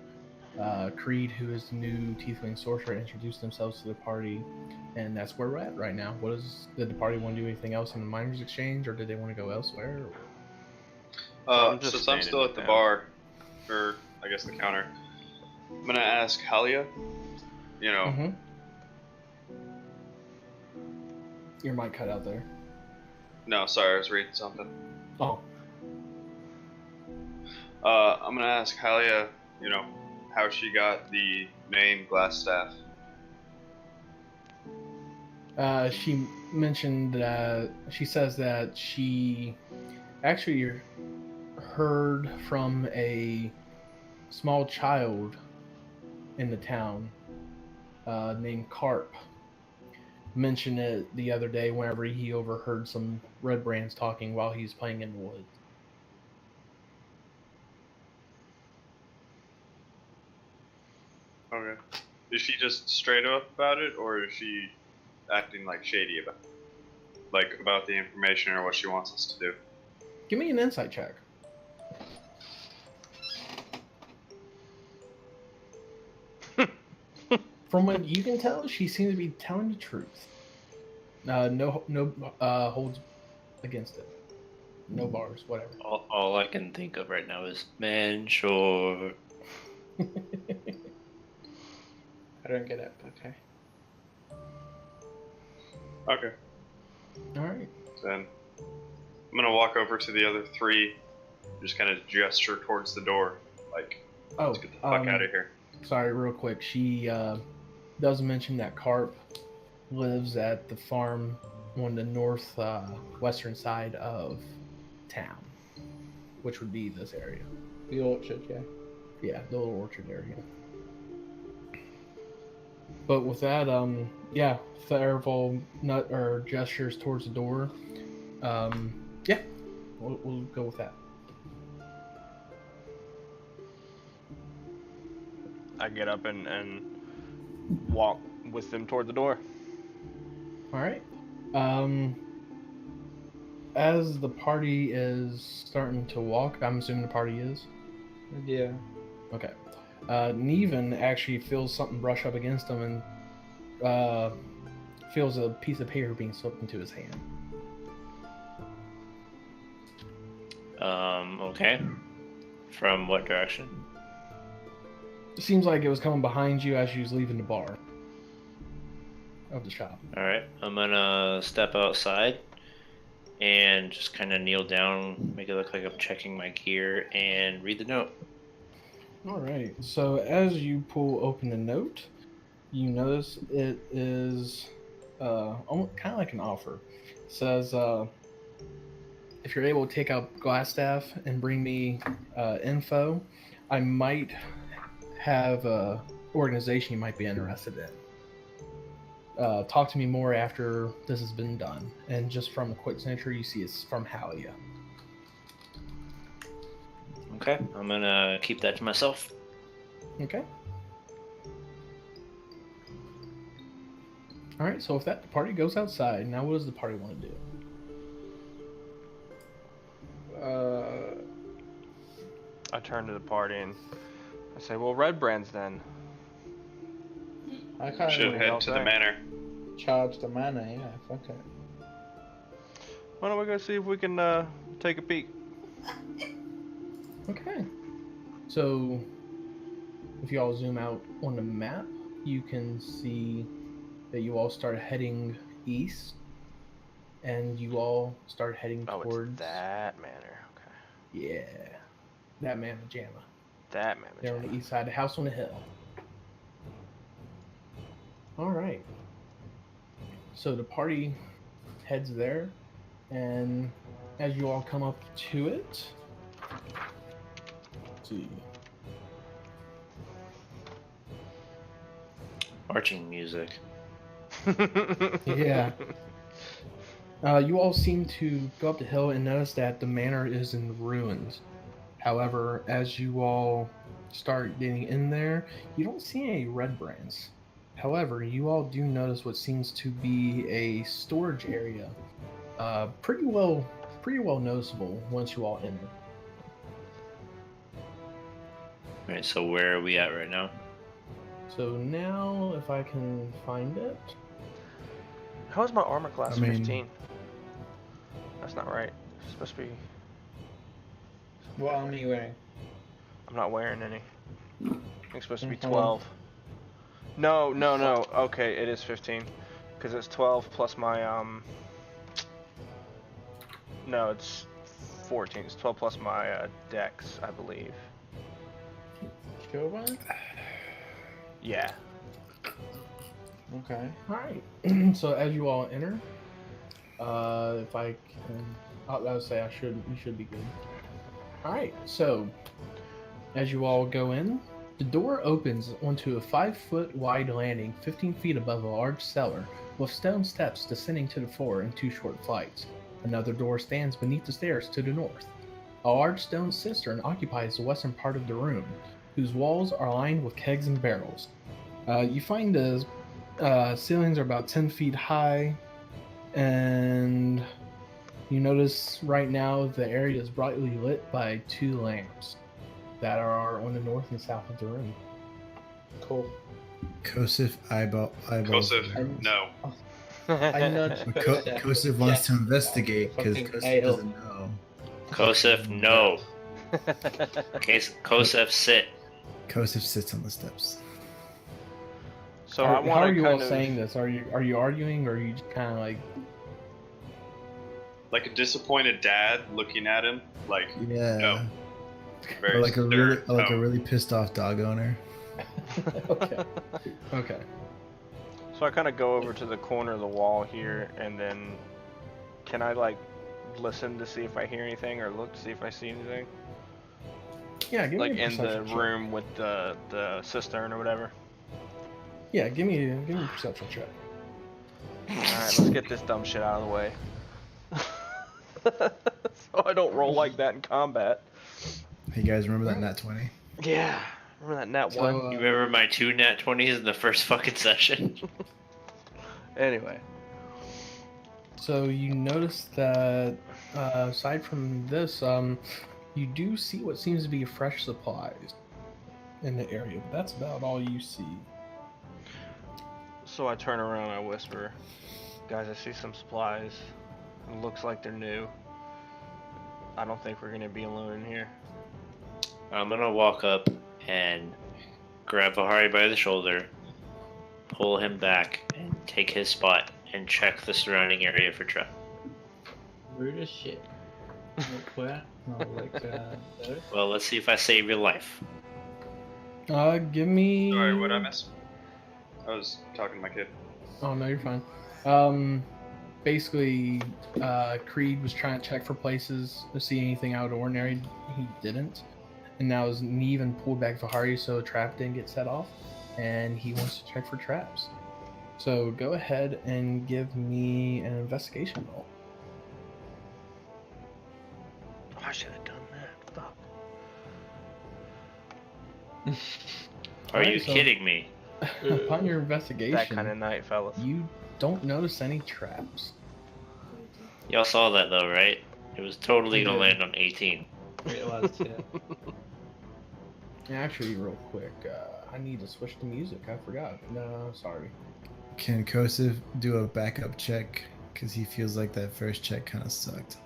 Creed, who is the new Tiefling sorcerer, introduced themselves to the party, and that's where we're at right now. Did the party want to do anything else in the miners' exchange, or did they want to go elsewhere? I'm just Since I'm standing still at the down. bar, or I guess the counter, I'm gonna ask Halia. You know, Mm-hmm. Your mic cut out there. No, sorry, I was reading something. Oh. I'm gonna ask Halia, how she got the main glass staff. She mentioned that she says that she actually heard from a small child in the town named Carp mention it the other day whenever he overheard some Red Brands talking while he was playing in the woods. Okay. Is she just straight up about it, or is she acting like shady about it? Like about the information or what she wants us to do? Give me an insight check. From what you can tell, she seems to be telling the truth. No holds against it. No bars, whatever. All I can think of right now is, man, sure. I don't get it. Okay. Okay. All right. Then I'm gonna walk over to the other three, just kind of gesture towards the door, like, Oh, let's get the fuck out of here. Sorry, real quick. She does mention that Carp lives at the farm on the north western side of town, which would be this area. The orchard, yeah. Yeah, the little orchard area. But with that, yeah, Therival nut or gestures towards the door. Yeah, we'll go with that. I get up and walk with them toward the door. All right. As the party is starting to walk, I'm assuming the party is. Yeah. Okay. Neven actually feels something brush up against him and feels a piece of paper being slipped into his hand. Okay. From what direction? It seems like it was coming behind you as you was leaving the bar of the shop. Alright, I'm gonna step outside and just kind of kneel down, make it look like I'm checking my gear, and read the note. All right. So as you pull open the note, you notice it is almost kind of like an offer. It says, if you're able to take out Glassstaff and bring me info, I might have a organization you might be interested in. Talk to me more after this has been done. And just from the quick signature, you see it's from Halia. Okay, I'm gonna keep that to myself. Okay. All right. So if that, the party goes outside, now what does the party want to do? I turn to the party and I say, well, Red Brands then. I can't Should even head to the manor. charge the manor, yeah, fuck it. Why don't we go see if we can take a peek? Okay. So, if you all zoom out on the map, you can see that you all start heading east, and you all start heading towards... it's that manor. Okay. Yeah. That Mamma Jamma. That manor. They're on the east side, the house on the hill. Alright. So the party heads there, and as you all come up to it... Let's see. Marching music. Yeah. You all seem to go up the hill and notice that the manor is in ruins. However, as you all start getting in there, you don't see any Red Brands. However, you all do notice what seems to be a storage area. Pretty well noticeable once you all enter. Alright, so where are we at right now? So now, if I can find it. How is my armor class I mean- 15? That's not right. It's supposed to be... What armor are you wearing? I'm not wearing any. I think it's supposed to be Hold on. 12. No. Okay, it is 15. Because it's 12 plus my no, it's 14. It's 12 plus my dex, I believe. Sure one? Yeah. Okay. All right. So as you all enter, if I can, I would say we should be good. All right. So as you all go in, the door opens onto a 5-foot wide landing, 15 feet above a large cellar, with stone steps descending to the floor in 2 short flights. Another door stands beneath the stairs to the north. A large stone cistern occupies the western part of the room, whose walls are lined with kegs and barrels. You find the ceilings are about 10 feet high, and you notice right now the area is brightly lit by 2 lamps that are on the north and south of the room. Cool. Kosif eyeballs. Kosif, no. I nudge. Kosif wants to investigate because Fucking Kosif ale. doesn't know. Kosef, no. Kosef, sit. Kosif sits on the steps. So I How want are to you all kind of saying this? Are you arguing, or are you just kind of like? Like a disappointed dad looking at him, like, Yeah. no. Very Or like a stern. really pissed off dog owner. Okay. Okay. So I kind of go over to the corner of the wall here, and then can I like listen to see if I hear anything, or look to see if I see anything? Yeah, give Like me a in the perception check. room with the cistern or whatever. Yeah, give me a perception check. All right, let's get this dumb shit out of the way. So I don't roll like that in combat. Hey guys, remember that nat 20? Yeah, remember that nat So, one? You remember my 2 nat 20s in the first fucking session? Anyway, So you notice that aside from this, you do see what seems to be fresh supplies in the area, but that's about all you see. so I turn around and I whisper, "Guys, I see some supplies. It looks like they're new. I don't think we're gonna be alone in here." I'm gonna walk up and grab Bahari by the shoulder, pull him back, and take his spot and check the surrounding area for trap. Rude as shit. Not where? No, like, no. Well, let's see if I save your life. Give me. Sorry, what I miss? I was talking to my kid. Oh no, you're fine. Basically, Creed was trying to check for places to see anything out of the ordinary. He didn't, and now his Neve and pulled back Vahari so a trap didn't get set off, and he wants to check for traps. So go ahead and give me an investigation roll. Oh, I should have done that. Fuck. Are Alright, you so- kidding me? Upon your investigation, That kind of night, fellas. you don't notice any traps. Y'all saw that though, right? It was totally gonna I did. land on 18. It was, yeah. Actually, real quick, I need to switch to music. I forgot. No, sorry. Can Kosif do a backup check? Because he feels like that first check kind of sucked.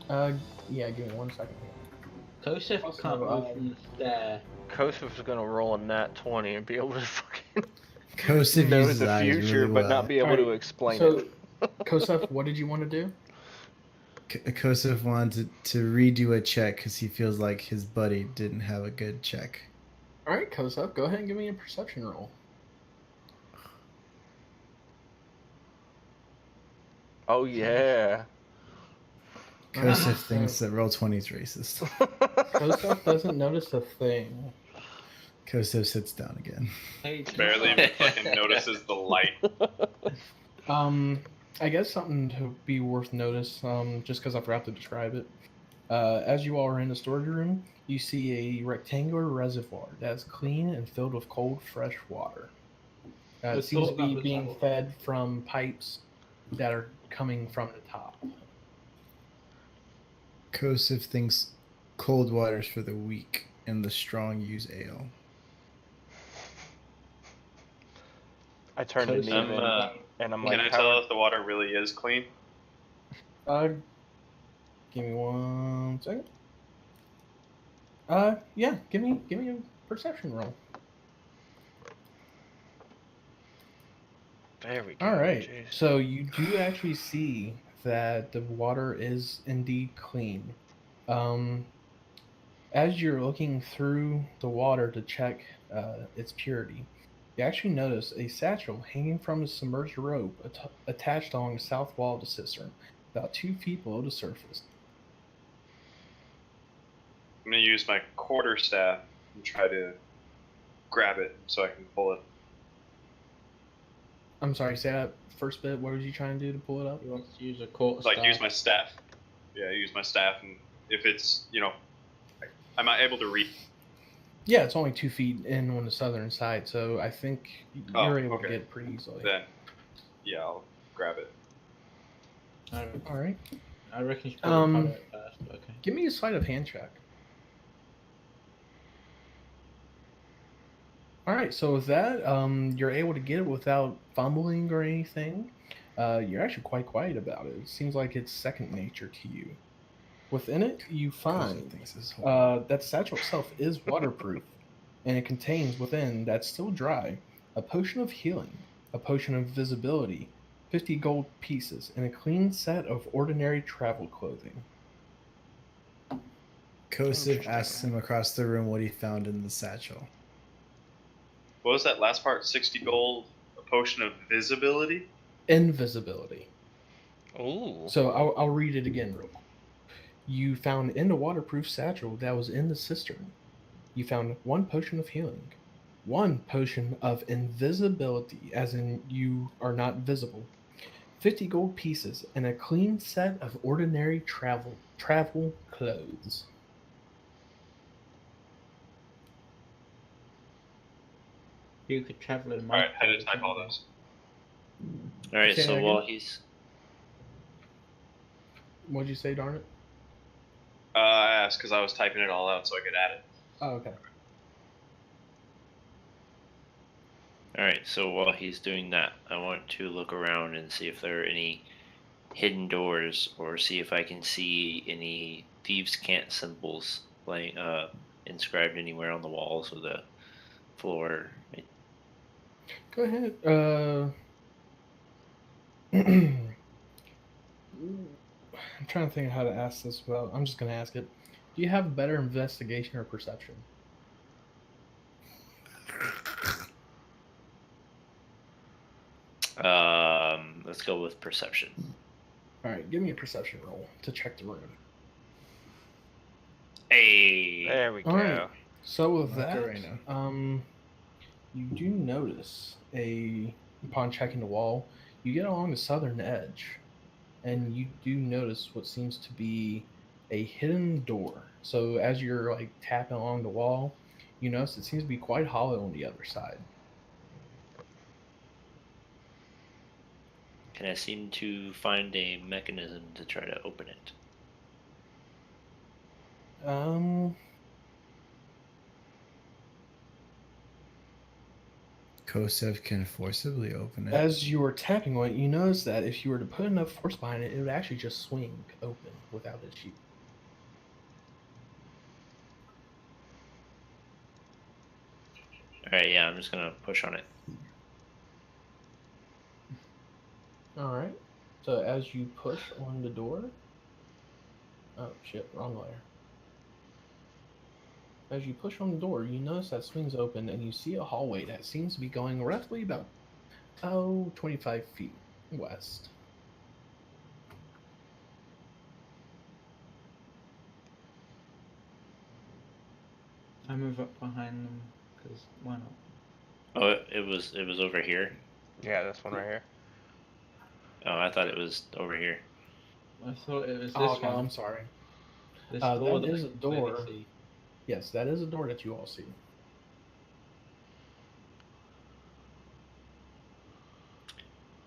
Yeah, give me 1 second here. Kosef Also, can't move from the stair. Kosif's gonna roll a nat 20 and be able to fucking Kosif know uses the eyes future, really but well. not be able Alright, to explain So, it. Kosef, what did you want to do? Kosif wanted to redo a check because he feels like his buddy didn't have a good check. All right, Kosef, go ahead and give me a perception roll. Oh yeah. Kosif thinks that roll 20 is racist. Kosef doesn't notice a thing. Kosif sits down again. Hey, Barely even fucking notices the light. I guess something to be worth notice, just because I forgot to describe it. As you all are in the storage room, you see a rectangular reservoir that's clean and filled with cold, fresh water. It Let's seems to talk about be the being shovel. fed from pipes that are coming from the top. Kosif thinks cold water's for the weak and the strong use ale. I turned to Kosef, Neiman and I'm like, Can I "How tell are- if the water really is clean? Give me 1 second. Yeah, give me a perception roll. There we go. All right. Jeez. So you do actually see that the water is indeed clean. Um, as you're looking through the water to check its purity, you actually notice a satchel hanging from a submerged rope attached along the south wall of the cistern, about 2 feet below the surface. I'm gonna use my quarterstaff and try to grab it so I can pull it. I'm sorry, say that first bit. What was you trying to do to pull it up? He wants to use a quarter Like staff. use my staff. Yeah, use my staff, and if it's am I able to reach? Yeah, it's only 2 feet in on the southern side, so I think you're able to okay. get it pretty easily. Then, yeah, I'll grab it. All right. I reckon you should probably Um, cover it first, but okay. Give me a sleight of hand check. All right, so with that, you're able to get it without fumbling or anything. You're actually quite quiet about it. It seems like it's second nature to you. Within it, you find thinks it's horrible. that satchel itself is waterproof, and it contains within that's still dry a potion of healing, a potion of visibility, 50 gold pieces, and a clean set of ordinary travel clothing. Kosef asks him across the room what he found in the satchel. What was that last part? 60 gold, a potion of visibility? Invisibility. Ooh. So I'll read it again real quick. You found in the waterproof satchel that was in the cistern. You found 1 potion of healing, 1 potion of invisibility, as in you are not visible, 50 gold pieces, and a clean set of ordinary travel clothes. You could travel in my. Alright, how to type all those? All right, Say so that while again? he's What'd you say, darn it? I asked because I was typing it all out so I could add it. Oh, okay. all right, so while he's doing that, I want to look around and see if there are any hidden doors, or see if I can see any thieves' cant symbols laying inscribed anywhere on the walls or the floor. Go ahead. I'm trying to think of how to ask this. Well, I'm just going to ask it. Do you have a better investigation or perception? Let's go with perception. All right, give me a perception roll to check the room. Hey. There we go. All right. So with that, Macarena. you do notice upon checking the wall, you get along the southern edge, and you do notice what seems to be a hidden door. So as you're like tapping along the wall, you notice it seems to be quite hollow on the other side. Can I seem to find a mechanism to try to open it? Kosef can forcibly open it. As you were tapping on it, you notice that if you were to put enough force behind it, it would actually just swing open without issue. All right, yeah, I'm just gonna push on it. All right. So as you push on the door, oh shit, wrong layer. As you push on the door, you notice that swings open, and you see a hallway that seems to be going roughly about 25 feet west. I move up behind them because why not? Oh, it was over here. Yeah, this one right here. Oh, I thought it was over here. I thought it was this Oh one. no, I'm sorry. This That door is I a can clearly door. see. Yes, that is a door that you all see.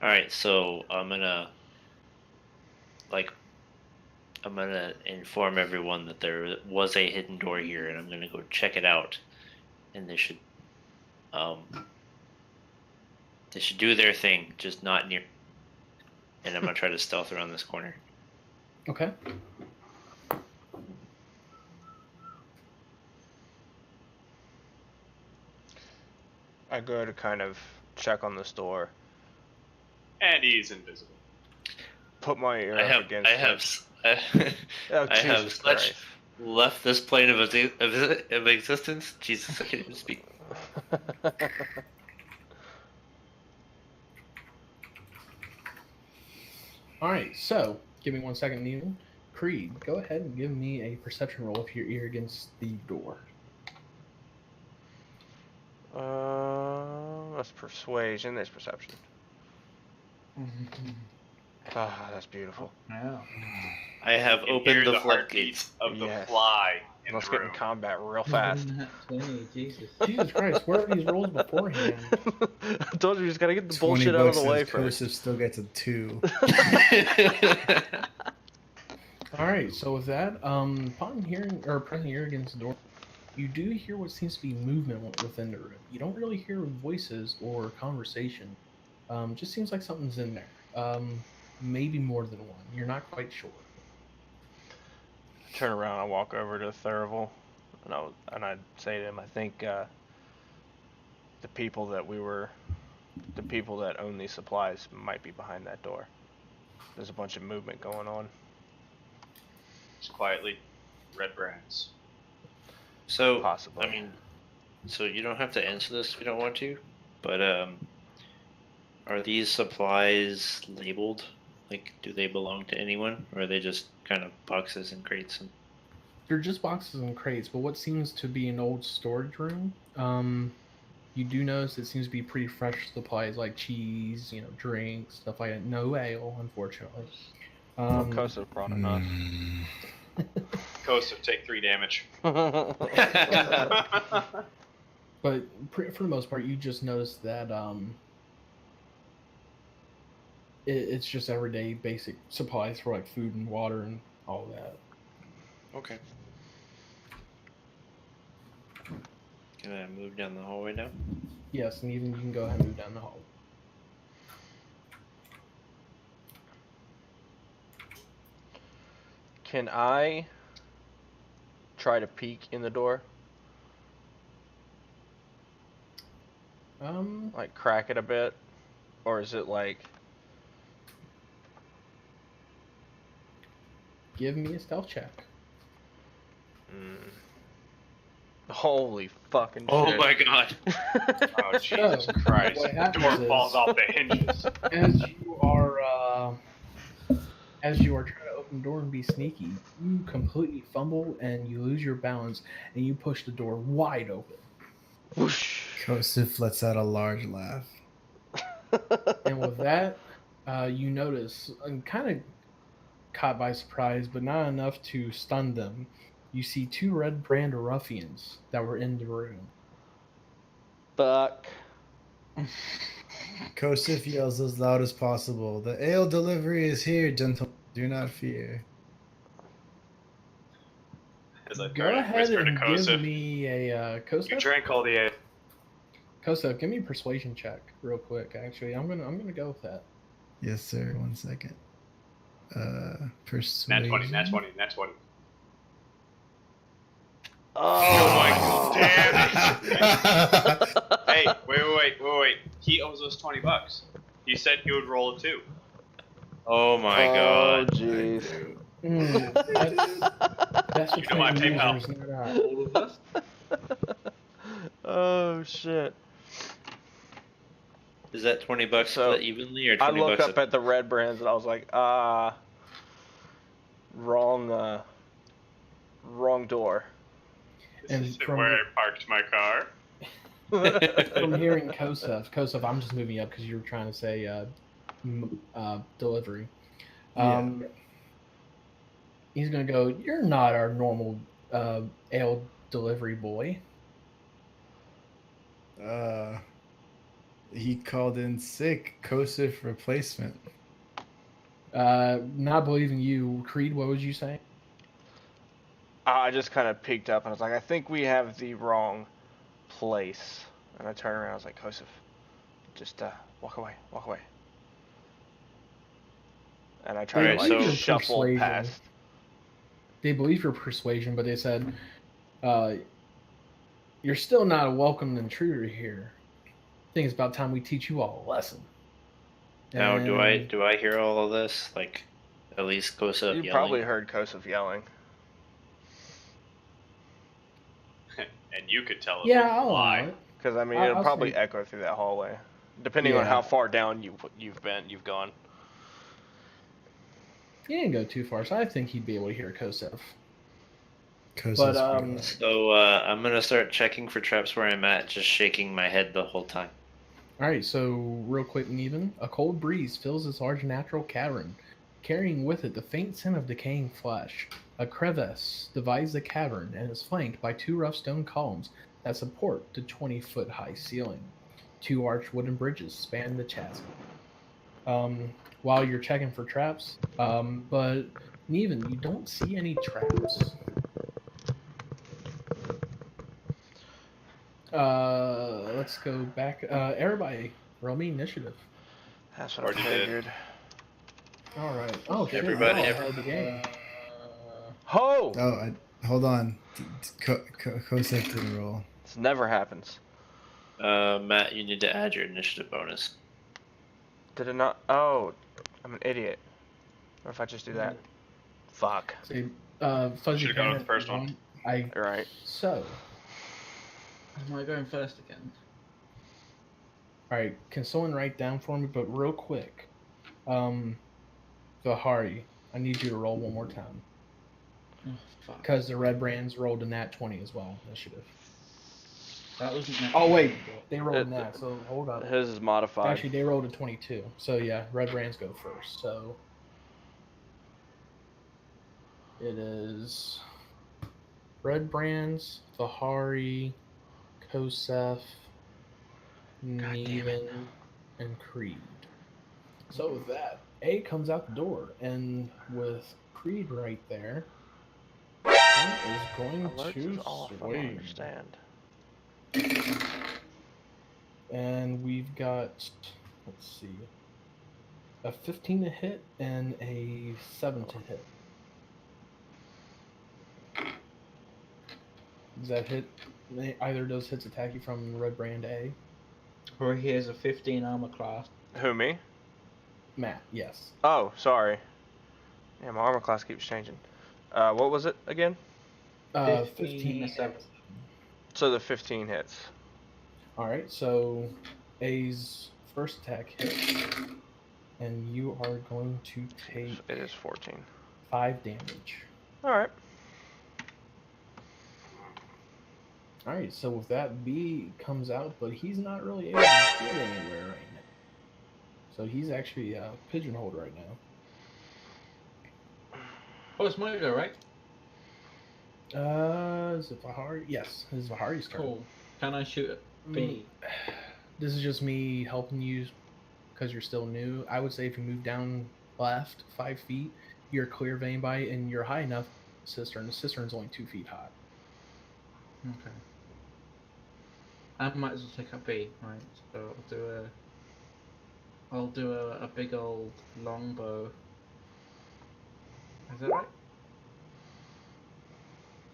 All right, so I'm gonna inform everyone that there was a hidden door here, and I'm gonna go check it out. And they should do their thing, just not near. And I'm gonna try to stealth around this corner. Okay. I go to kind of check on this door. And he's invisible. Put my ear I up have, against I have, it. Oh, I have Jesus such Christ. left this plane of existence. Jesus, I can't even speak. All right, so give me 1 second, Neil. Creed, go ahead and give me a perception roll if your ear against the door. That's persuasion. There's perception. Ah, that's beautiful. Wow. I have You can hear opened the the floodgates. heartbeat of the Yes. fly in Let's the get room. in combat real fast. Nat 20, Jesus. Jesus Christ, where are these rolls beforehand? I told you, just gotta get the 20 bullshit out of bucks the way says first. Kosef still gets a 2. All right, so with that, upon hearing or pressing your ear against the door, you do hear what seems to be movement within the room. You don't really hear voices or conversation. Just seems like something's in there. Maybe more than one. You're not quite sure. I turn around, I walk over to Thurival, and I say to him, I think the people that own these supplies might be behind that door. There's a bunch of movement going on. Just quietly, red brands. So, Possibly. I mean, so you don't have to answer this if you don't want to, but are these supplies labeled? Like, do they belong to anyone, or are they just kind of boxes and crates? They're just boxes and crates, but what seems to be an old storage room. You do notice it seems to be pretty fresh supplies like cheese, drinks, stuff like that. No ale, unfortunately. Well, Kosa brought enough. Kosef, take 3 damage. But for the most part, you just notice that it's just everyday basic supplies for like food and water and all that. Okay. Can I move down the hallway now? Yes, and even you can go ahead and move down the hall. Can I try to peek in the door? Like crack it a bit? Or is it like... Give me a stealth check. Holy fucking shit. Oh my god. Oh, Jesus So, Christ. what The happens door is- falls off the hinges. As you are trying to open the door and be sneaky, you completely fumble and you lose your balance and you push the door wide open. Whoosh. Kosef lets out a large laugh. And with that, you notice, and kind of caught by surprise, but not enough to stun them, you see 2 red brand ruffians that were in the room. Fuck. Kosef yells as loud as possible. The ale delivery is here, gentlemen. Do not fear. As I Go try to ahead whisper to and give Kosef, me a you Kosef. drank all the ale. Kosef, give me a persuasion check real quick. Actually, I'm gonna go with that. Yes, sir. 1 second. Nat Persuasion. 20, Nat 20, Nat 20. Oh my damn it! Hey, wait. He owes us $20. He said he would roll a 2. Oh my Oh, god. jeez. That's You know my between PayPal. users, not I. All of us? Oh, shit. Is that $20 So, split evenly or 20 I looked bucks? up at the red brands and I was like, wrong door. This And isn't from- where I parked my car. From hearing Kosef, I'm just moving up because you were trying to say delivery. He's gonna go. You're not our normal ale delivery boy. He called in sick. Kosef replacement. Not believing you, Creed. What was you saying? I just kind of peeked up and I was like, I think we have the wrong place. And I turned around and I was like, Kosef, just walk away. And I tried Alright, to like so- shuffle Persuasion. past. They believe your persuasion, but they said, "You're still not a welcome intruder here. I think it's about time we teach you all a lesson." Now, do And I hear all of this? Like, at least Kosa You yelling? probably heard Kosov yelling. And you could tell if Yeah, it I'll allow lie. it. Because, I mean, I'll it'll probably say- echo through that hallway. Depending on Yeah. how far down you've gone. He didn't go too far, so I think he'd be able to hear Kosev. Kosa's But pretty loud. So, I'm gonna start checking for traps where I'm at, just shaking my head the whole time. all right. So real quick and even, a cold breeze fills this large natural cavern, carrying with it the faint scent of decaying flesh. A crevice divides the cavern and is flanked by 2 rough stone columns that support the 20-foot high ceiling. 2 arched wooden bridges span the chasm. While you're checking for traps, but Neven, you don't see any traps. Let's go back. Everybody, roll me initiative. That's what I Already did. figured. All right. Oh, shit, Everybody, y'all ahead of the game. Ho! Oh, hold on. Kosa didn't roll. This never happens. Matt, you need to add your initiative bonus. Did it not? Oh, I'm an idiot. What if I just do that? Fuck. See, Fuzzy Should've gone with Panda, the first one. I All right. so. Am I going first again? All right, can someone write down for me, but real quick? Vahari, I need you to roll one more time Oh, fuck. because the Red Brands rolled a nat 20 as well. Initiative. That wasn't. Oh wait, they rolled a nat. So hold on. His is modified. Actually, they rolled a 22. So yeah, Red Brands go first. So it is Red Brands, Vahari, Kosef, Neven, and Creed. So with that, A comes out the door, and with Creed right there, he is going Alerts to is off. I don't swing. understand. And we've got, let's see, a 15 to hit and a 7 to hit. Does that hit? Either of those hits attack you from Red Brand A? Or he has a 15 armor class. Who, me? Matt, yes. Oh, sorry. Yeah, my armor class keeps changing. What was it again? 15 to 7. So the 15 hits. Alright, so A's first attack hits, and you are going to take It is 14. 5 damage. Alright. Alright, so with that, B comes out, but he's not really able to get anywhere right now. So he's actually pigeonholed right now. Oh, it's my go, right? Is it Vahari? Yes, this is Vahari's turn. Cool. Can I shoot at B? This is just me helping you because you're still new. I would say if you move down left 5 feet, you're clear vein by, and you're high enough cistern. The cistern's only 2 feet high. Okay. I might as well take up B, right? So I'll do a big old longbow. Is that right?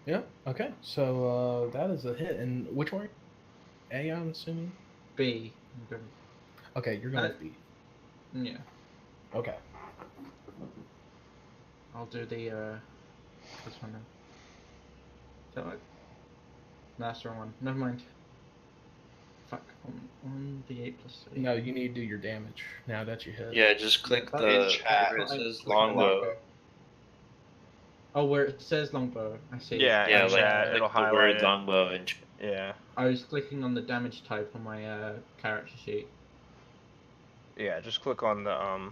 Yeah. Okay. So that is a hit. And which one? A, I'm assuming. B. I'm good. Okay, you're going with B. Yeah. Okay. I'll do the this one then. Is that right? No, that's the wrong one. Never mind. Fuck. On the 8 plus 3. No, you need to do your damage now that you hit. Yeah, just click In the chat. where it says Click on longbow. Oh, where it says longbow. I see. Yeah, Yeah, in like chat, click it'll the highlight word it. longbow and Yeah. I was clicking on the damage type on my character sheet. Yeah, just click on the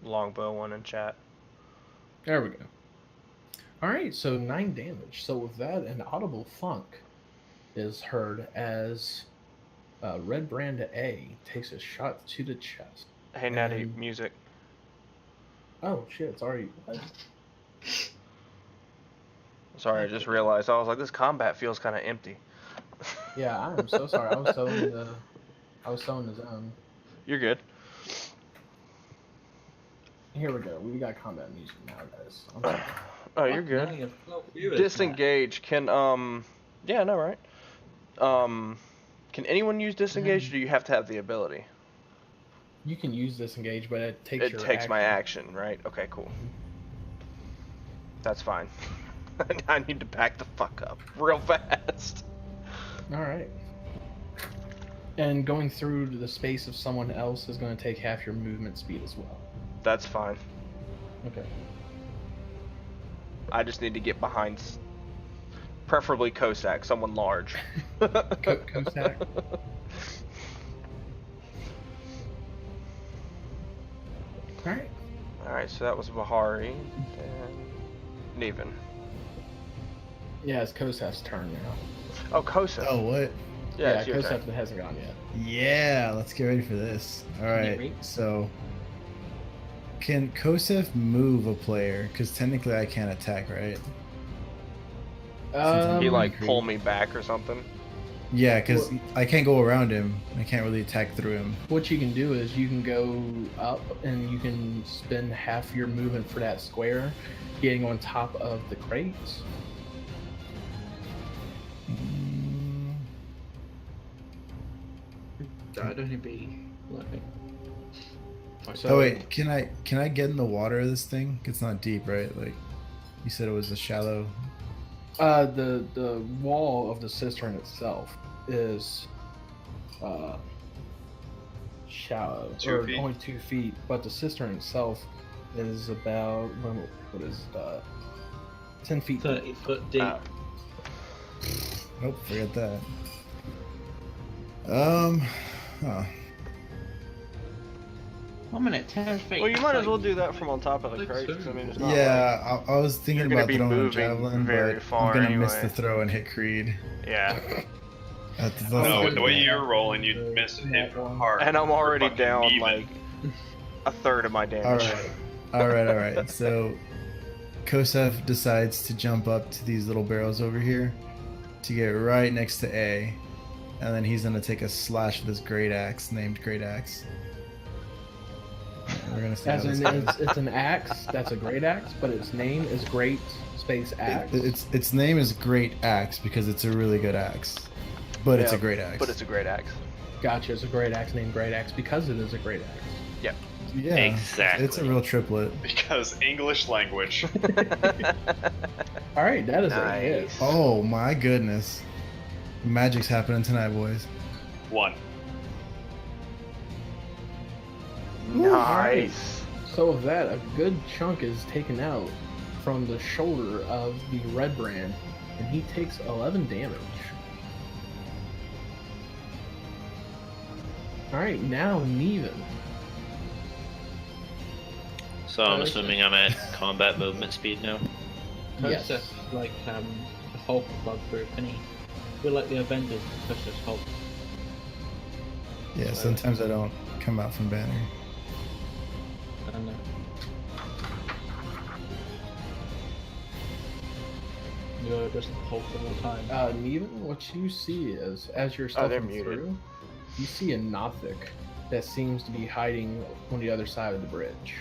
longbow one in chat. There we go. All right, so 9 damage. So with that, an audible thunk is heard as Red Brand A takes a shot to the chest. Hey, Natty, And- music. Oh shit! It's already. What? Sorry, I just realized. I was like, this combat feels kind of empty. Yeah, I am so sorry. I was so in the zone. You're good. Here we go. We got combat music now, guys. I'm sorry. Oh, you're Fuck, good. now you have 12 viewers, Disengage can yeah, I know, right? Can anyone use disengage, or do you have to have the ability? You can use disengage, but it takes It your takes action. my action, right? Okay, cool. That's fine. I need to back the fuck up real fast. All right. And going through the space of someone else is going to take half your movement speed as well. That's fine. Okay. I just need to get behind, preferably Cossack, someone large. Cossack. All right. Alright, so that was Bahari and Neven. Yeah, it's Kosaf's turn now. Oh, Kosa. Oh, what? Yeah, it's your Kosaf turn. hasn't gone yet. Yeah, let's get ready for this. All right, ready? so can Kosef move a player? Because technically I can't attack, right? He like Creed. pull me back or something. Yeah, because I can't go around him. I can't really attack through him. What you can do is you can go up and you can spend half your movement for that square, getting on top of the crates. That'd only be like. So, Oh wait, can I get in the water of this thing? It's not deep, right? Like you said, it was a shallow. the wall of the cistern itself is shallow, 2 or feet? only 2 feet, but the cistern itself is about 10 feet. 30 foot deep. Nope, forget that. Huh. 1 minute, 10 feet. Well, you might that's as well like- do that from on top of the like crate. 'Cause, I mean, it's not Yeah, I was thinking You're gonna about be throwing a moving javelin, very but far I'm gonna miss anyway. the throw and hit Creed. like, yeah. That's No, the way Yeah. you're rolling, you'd miss and hit hard. And I'm already Fucking down Neven. like a third of my damage. All right. So, Kosef decides to jump up to these little barrels over here to get right next to A, and then he's gonna take a slash with his great axe, named Great Axe. We're gonna see how As this in, goes. it's an axe. That's a great axe, but its name is Great Space Axe. Its name is Great Axe because it's a really good axe, but it's a Yeah, great axe. But it's a great axe. Gotcha. It's a great axe named Great Axe because it is a great axe. Yep. yeah, Exactly. It's a real triplet. Because English language. All right, that is a hit. Nice. Oh my goodness, magic's happening tonight, boys. 1. Nice. So with that, a good chunk is taken out from the shoulder of the red brand, and he takes 11 damage. All right, now Neven. So I'm assuming I'm at combat movement speed now. Yes. Kosef's like the Hulk of our group, and we're like the Avengers. Kosef's Hulk. Yeah, sometimes I don't come out from banner. And you're just the Hulk all the time. Neven, what you see is, as you're Oh, they're stepping muted. through, you see a Nothic that seems to be hiding on the other side of the bridge.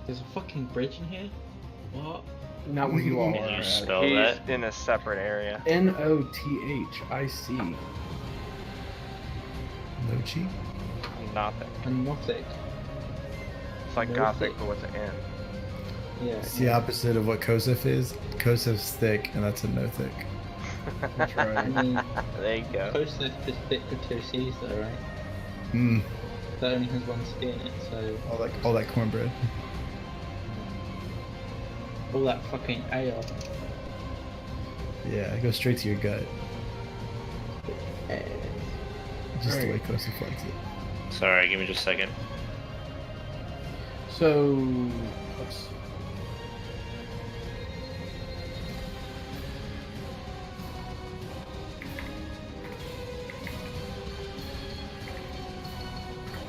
There's a fucking bridge in here. What? Not where you all Can are. you at. spell He's that? in a separate area. Nothic. Lochi? Nothing. And Nothic. It's like No Gothic, thick. but with an N. Yeah. It's the opposite of what Kosef is. Kosef's thick, and that's a no thick. That's I right. mean, There you go. Kosef is thick with 2 C's though, right? Mm, That only has 1 C in it, so all that cornbread. all that fucking ale. Yeah, it goes straight to your gut. Just the way Alright. Kosef likes it. Sorry, give me just a second. So, let's see.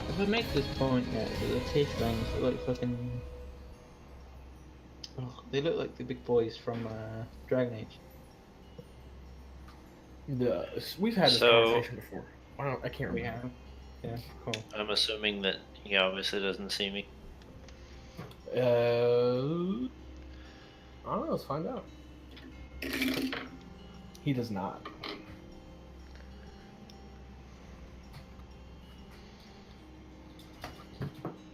If I make this point yet, the teeth things look like fucking. Oh, they look like the big boys from Dragon Age. We've had this So- conversation before. I can't We remember. have. Yeah, cool. I'm assuming that he obviously doesn't see me. I don't know. Let's find out. He does not.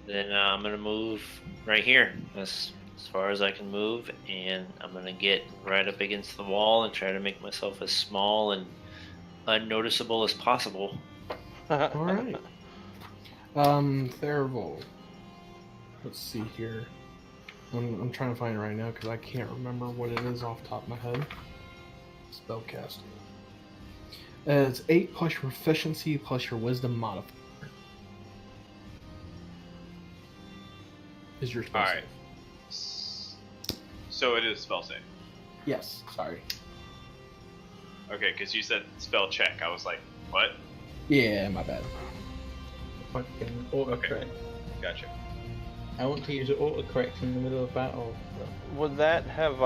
Then I'm gonna move right here, as far as I can move, and I'm gonna get right up against the wall and try to make myself as small and unnoticeable as possible. All right. Therival. Let's see here. I'm trying to find it right now because I can't remember what it is off the top of my head. Spellcasting. It's 8 plus your proficiency plus your wisdom modifier. Is your spell All save. right. So it is spell save. Yes, sorry. Okay, because you said spell check. I was like, what? Yeah, my bad. Fucking autocorrect. Gotcha. I want to use autocorrect in the middle of battle. Would that have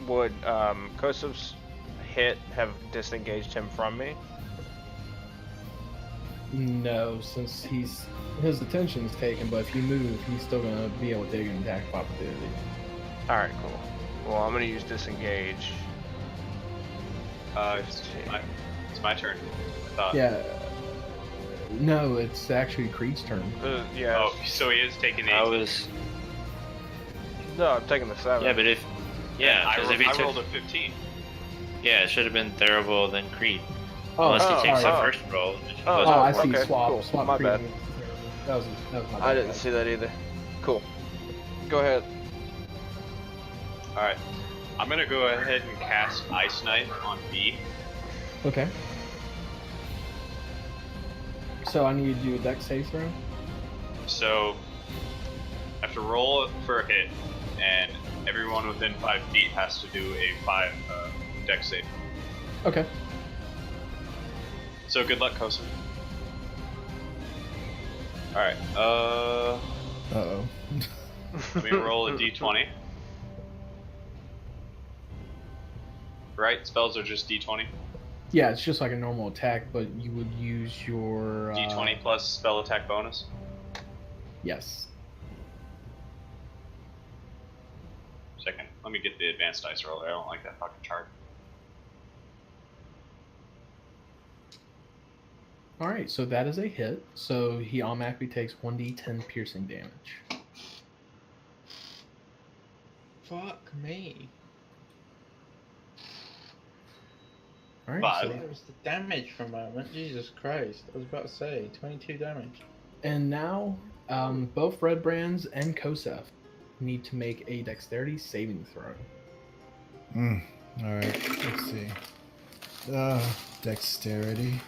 would Kosov's hit have disengaged him from me? No, since his attention's taken, but if you move, he's still gonna be able to take an attack of opportunity. Alright, cool. Well, I'm gonna use disengage. It's my turn. I thought. Yeah. No, it's actually Creed's turn. Yeah. Oh, so he is taking the. I was. No, I'm taking the 7. Yeah, but if. Yeah, I, because if he I took. rolled a 15. Yeah, it should have been Therival, then Creed. Oh, Unless he takes the sorry. first roll. Which he Oh, Oh, wasn't I for. see. okay, Swap. cool. Swap. My Creed. bad. That was my bad. I didn't see that either. Cool. Go ahead. All right. I'm gonna go ahead and cast Ice Knife on B. Okay. So I need to do a dex save throw. So I have to roll for a hit, and everyone within 5 feet has to do a 5 dex save. Okay. So good luck, Kosa. All right. Uh-oh. Let me roll a d20. Right? Spells are just d20. Yeah, it's just like a normal attack, but you would use your D20 plus spell attack bonus. Yes. Second. Let me get the advanced dice roller. I don't like that fucking chart. All right, so that is a hit. So he automatically takes 1d10 piercing damage. Fuck me. All right. Five. So, That was the damage for a moment. Jesus Christ. I was about to say 22 damage. and now, both Red Brands and Kosef need to make a dexterity saving throw. All right. Let's see. Dexterity.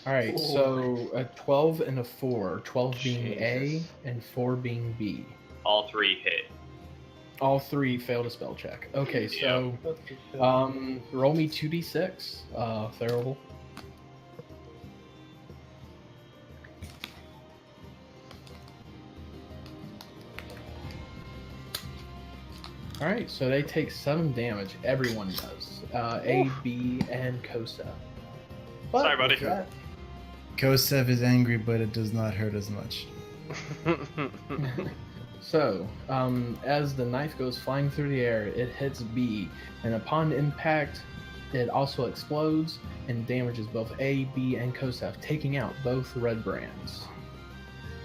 All right, so a 12 and a 4. 12 being A Jesus. and 4 being B. All 3 hit. All 3 failed a spell check. Okay, so What roll me 2d6, Therival. All right, so they take 7 damage. Everyone does. A, B, and Kosa. But Sorry, buddy. with that- Kosev is angry, but it does not hurt as much. So, as the knife goes flying through the air, it hits B, and upon impact, it also explodes and damages both A, B, and Kosef, taking out both Red Brands.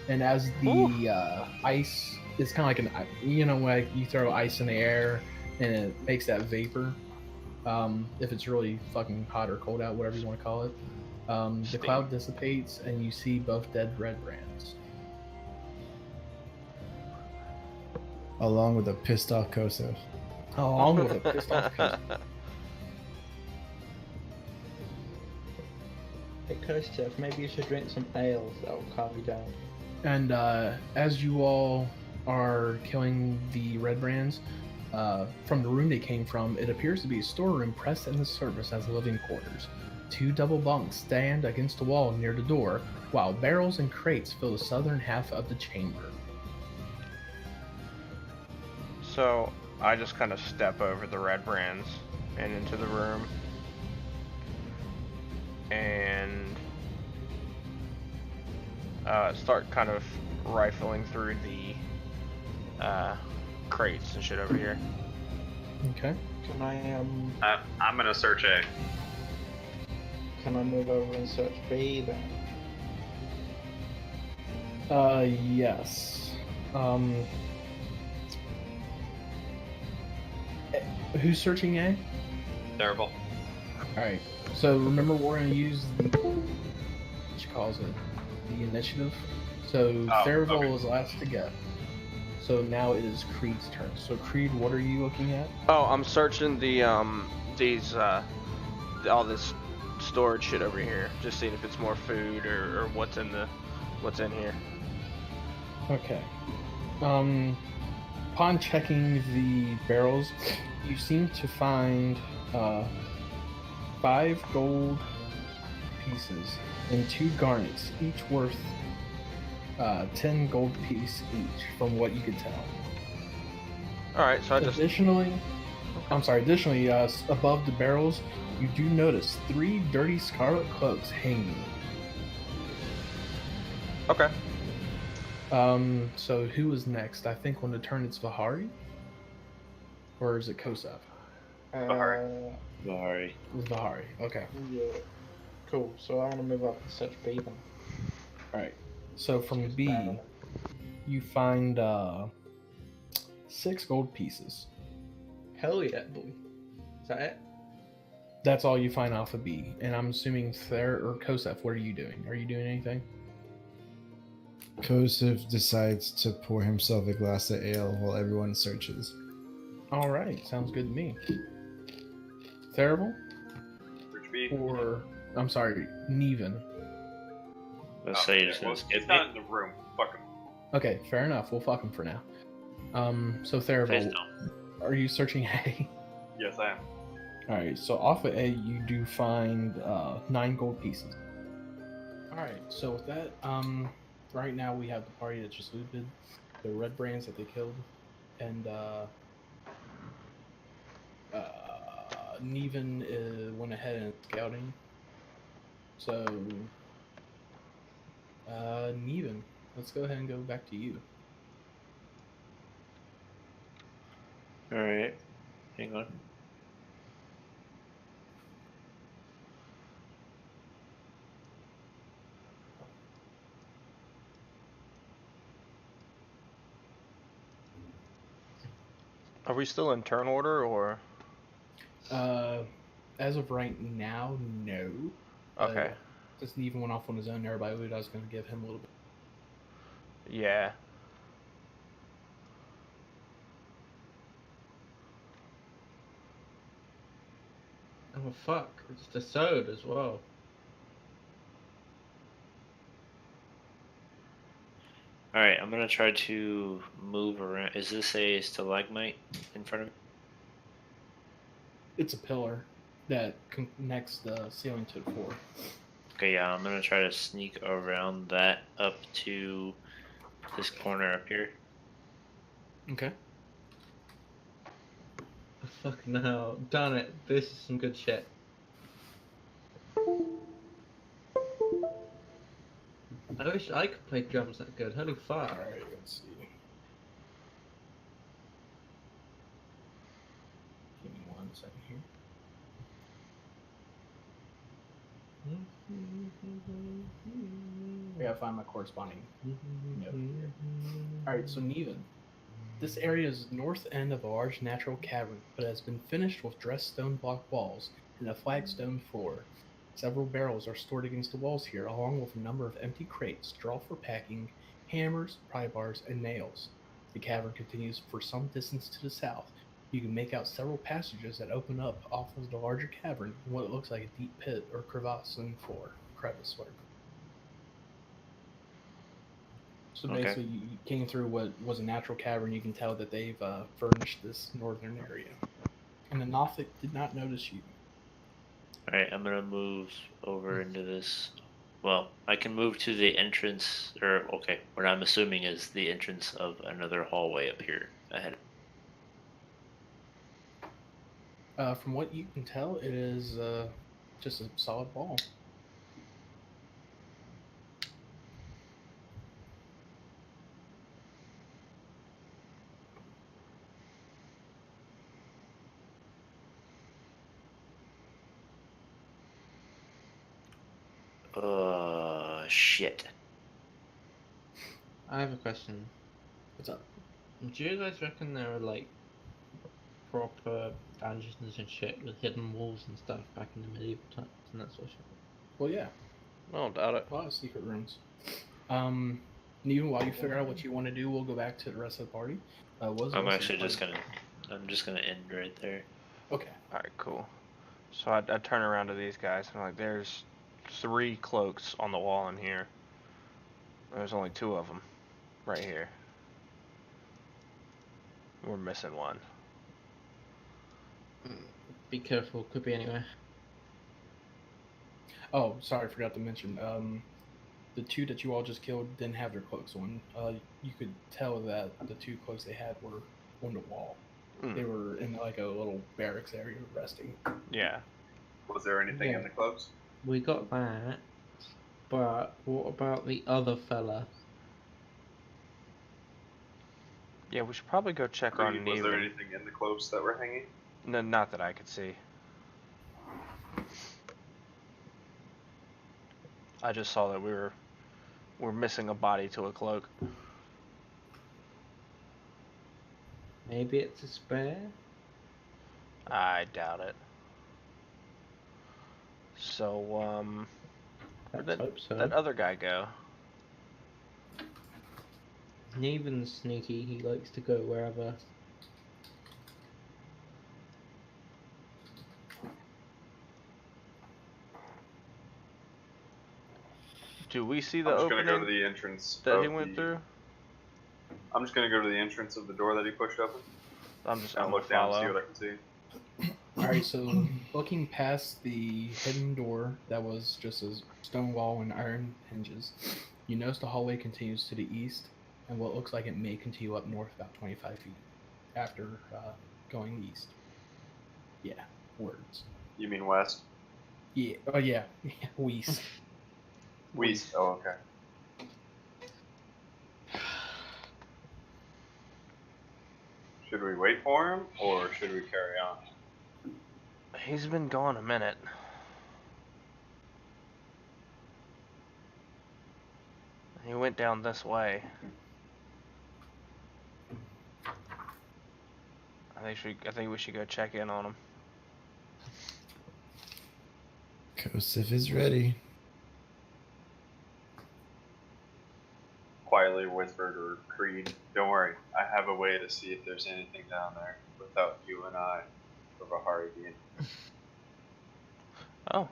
And as the ice, it's kind of like like you throw ice in the air and it makes that vapor. If it's really fucking hot or cold out, whatever you want to call it, the cloud dissipates and you see both dead Red Brands. Along with a pissed off Kosev. Along with a pissed off Kosef. Hey, Kosef, maybe you should drink some ale. That'll calm you down. And as you all are killing the Red Brands, from the room they came from, it appears to be a storeroom pressed in the surface as living quarters. 2 double bunks stand against the wall near the door, while barrels and crates fill the southern half of the chamber. So I just kind of step over the Red Brands and into the room, and start kind of rifling through the crates and shit over here. Okay. Can I I'm gonna search A. move over and search B then? Yes. Who's searching A? Terrible. Alright. So remember we're gonna use the what you calls it? The initiative. So Theravel okay. was last to go. So now it is Creed's turn. So Creed, what are you looking at? Oh, I'm searching the all this storage shit over here, just seeing if it's more food or what's in here. Okay. Upon checking the barrels, you seem to find 5 gold pieces and 2 garnets, each worth 10 gold piece each, from what you could tell. All right, so I just Additionally, above the barrels, you do notice 3 dirty scarlet cloaks hanging. okay. So who is next? I think on the turn it's Vahari, or is it Kosef? Uh, Sorry. It's Vahari. Okay. yeah. Cool. So I want to move up and search B then. All right. So from Just B, barrel. you find 6 gold pieces. Hell yeah, boy. Is that it? That's all you find off of B. And I'm assuming Kosef, what are you doing? Are you doing anything? Kosef decides to pour himself a glass of ale while everyone searches. All right. Sounds good to me. Theravel? Search B. Or, I'm sorry, Neven. Let's say yeah, it's well, gonna skip he's me. not in the room. Fuck him. Okay, fair enough. We'll fuck him for now. So Please Theravel, don't. are you searching A? Yes, I am. Alright, so off of A, you do find 9 gold pieces. Alright, so with that, right now we have the party that just looted, the red brands that they killed, and Neven went ahead and scouting. So, Neven, let's go ahead and go back to you. Alright. Hang on. Are we still in turn order or? As of right now, no. Okay. Since Neven went off on his own, everybody looted, I was going to give him a little bit. Yeah. Oh fuck! It's the sword as well. Alright, I'm gonna try to move around. Is this a stalagmite in front of me? It's a pillar that connects the ceiling to the floor. Okay, yeah, I'm gonna try to sneak around that up to this corner up here. Okay. Oh, fuck no. Darn it. This is some good shit. I wish I could play drums that good. Holy fuck. Alright, let's see. Give me 1 second here. I gotta find my corresponding note here. Alright, so Neven. This area is north end of a large natural cavern, but has been finished with dressed stone block walls and a flagstone floor. Several barrels are stored against the walls here, along with a number of empty crates, straw for packing, hammers, pry bars, and nails. The cavern continues for some distance to the south. You can make out several passages that open up off of the larger cavern in what looks like a deep pit or crevasse in the floor. Crevice, whatever. So Okay. basically, you came through what was a natural cavern. You can tell that they've furnished this northern area. And the Nothic did not notice you. Alright, I'm gonna move over into this. Well, I can move to the entrance, or okay, what I'm assuming is the entrance of another hallway up here ahead. From what you can tell, it is just a solid wall. Shit. I have a question. What's up? Do you guys reckon there are like proper dungeons and shit with hidden walls and stuff back in the medieval times and that sort of shit? Well, yeah, I don't doubt it. a lot of secret rooms. And even while you figure out what you want to do, we'll go back to the rest of the party. I'm actually just gonna end right there. Okay. Alright, cool. So I turn around to these guys and I'm like, there's 3 cloaks on the wall in here. There's only 2 of them right here. We're missing one. Be careful, could be anywhere. Oh, sorry, I forgot to mention. The 2 that you all just killed didn't have their cloaks on. You could tell that the 2 cloaks they had were on the wall. They were in like a little barracks area resting. Yeah. Was there anything in the cloaks? We got that, but what about the other fella? Yeah, we should probably go check on Was there Neven. anything in the cloaks that were hanging? No, not that I could see. I just saw that we're missing a body to a cloak. Maybe it's a spare? I doubt it. So, where'd Let's hope so. that other guy go? Neven's sneaky, he likes to go wherever. Do we see the I'm just opening gonna go to the entrance that of he went through? I'm just gonna go to the entrance of the door that he pushed open I'm just and gonna look down follow. and see what I can see. Alright, so looking past the hidden door that was just a stone wall and iron hinges, you notice the hallway continues to the east, and what looks like it may continue up north about 25 feet after going east. Yeah, words. You mean west? Yeah, oh yeah, west. West. Oh, okay. Should we wait for him, or should we carry on? He's been gone a minute. He went down this way. I think we should go check in on him. Kosif is ready. Quietly whispered or Creed, don't worry, I have a way to see if there's anything down there without you and I or Bahari being. Oh,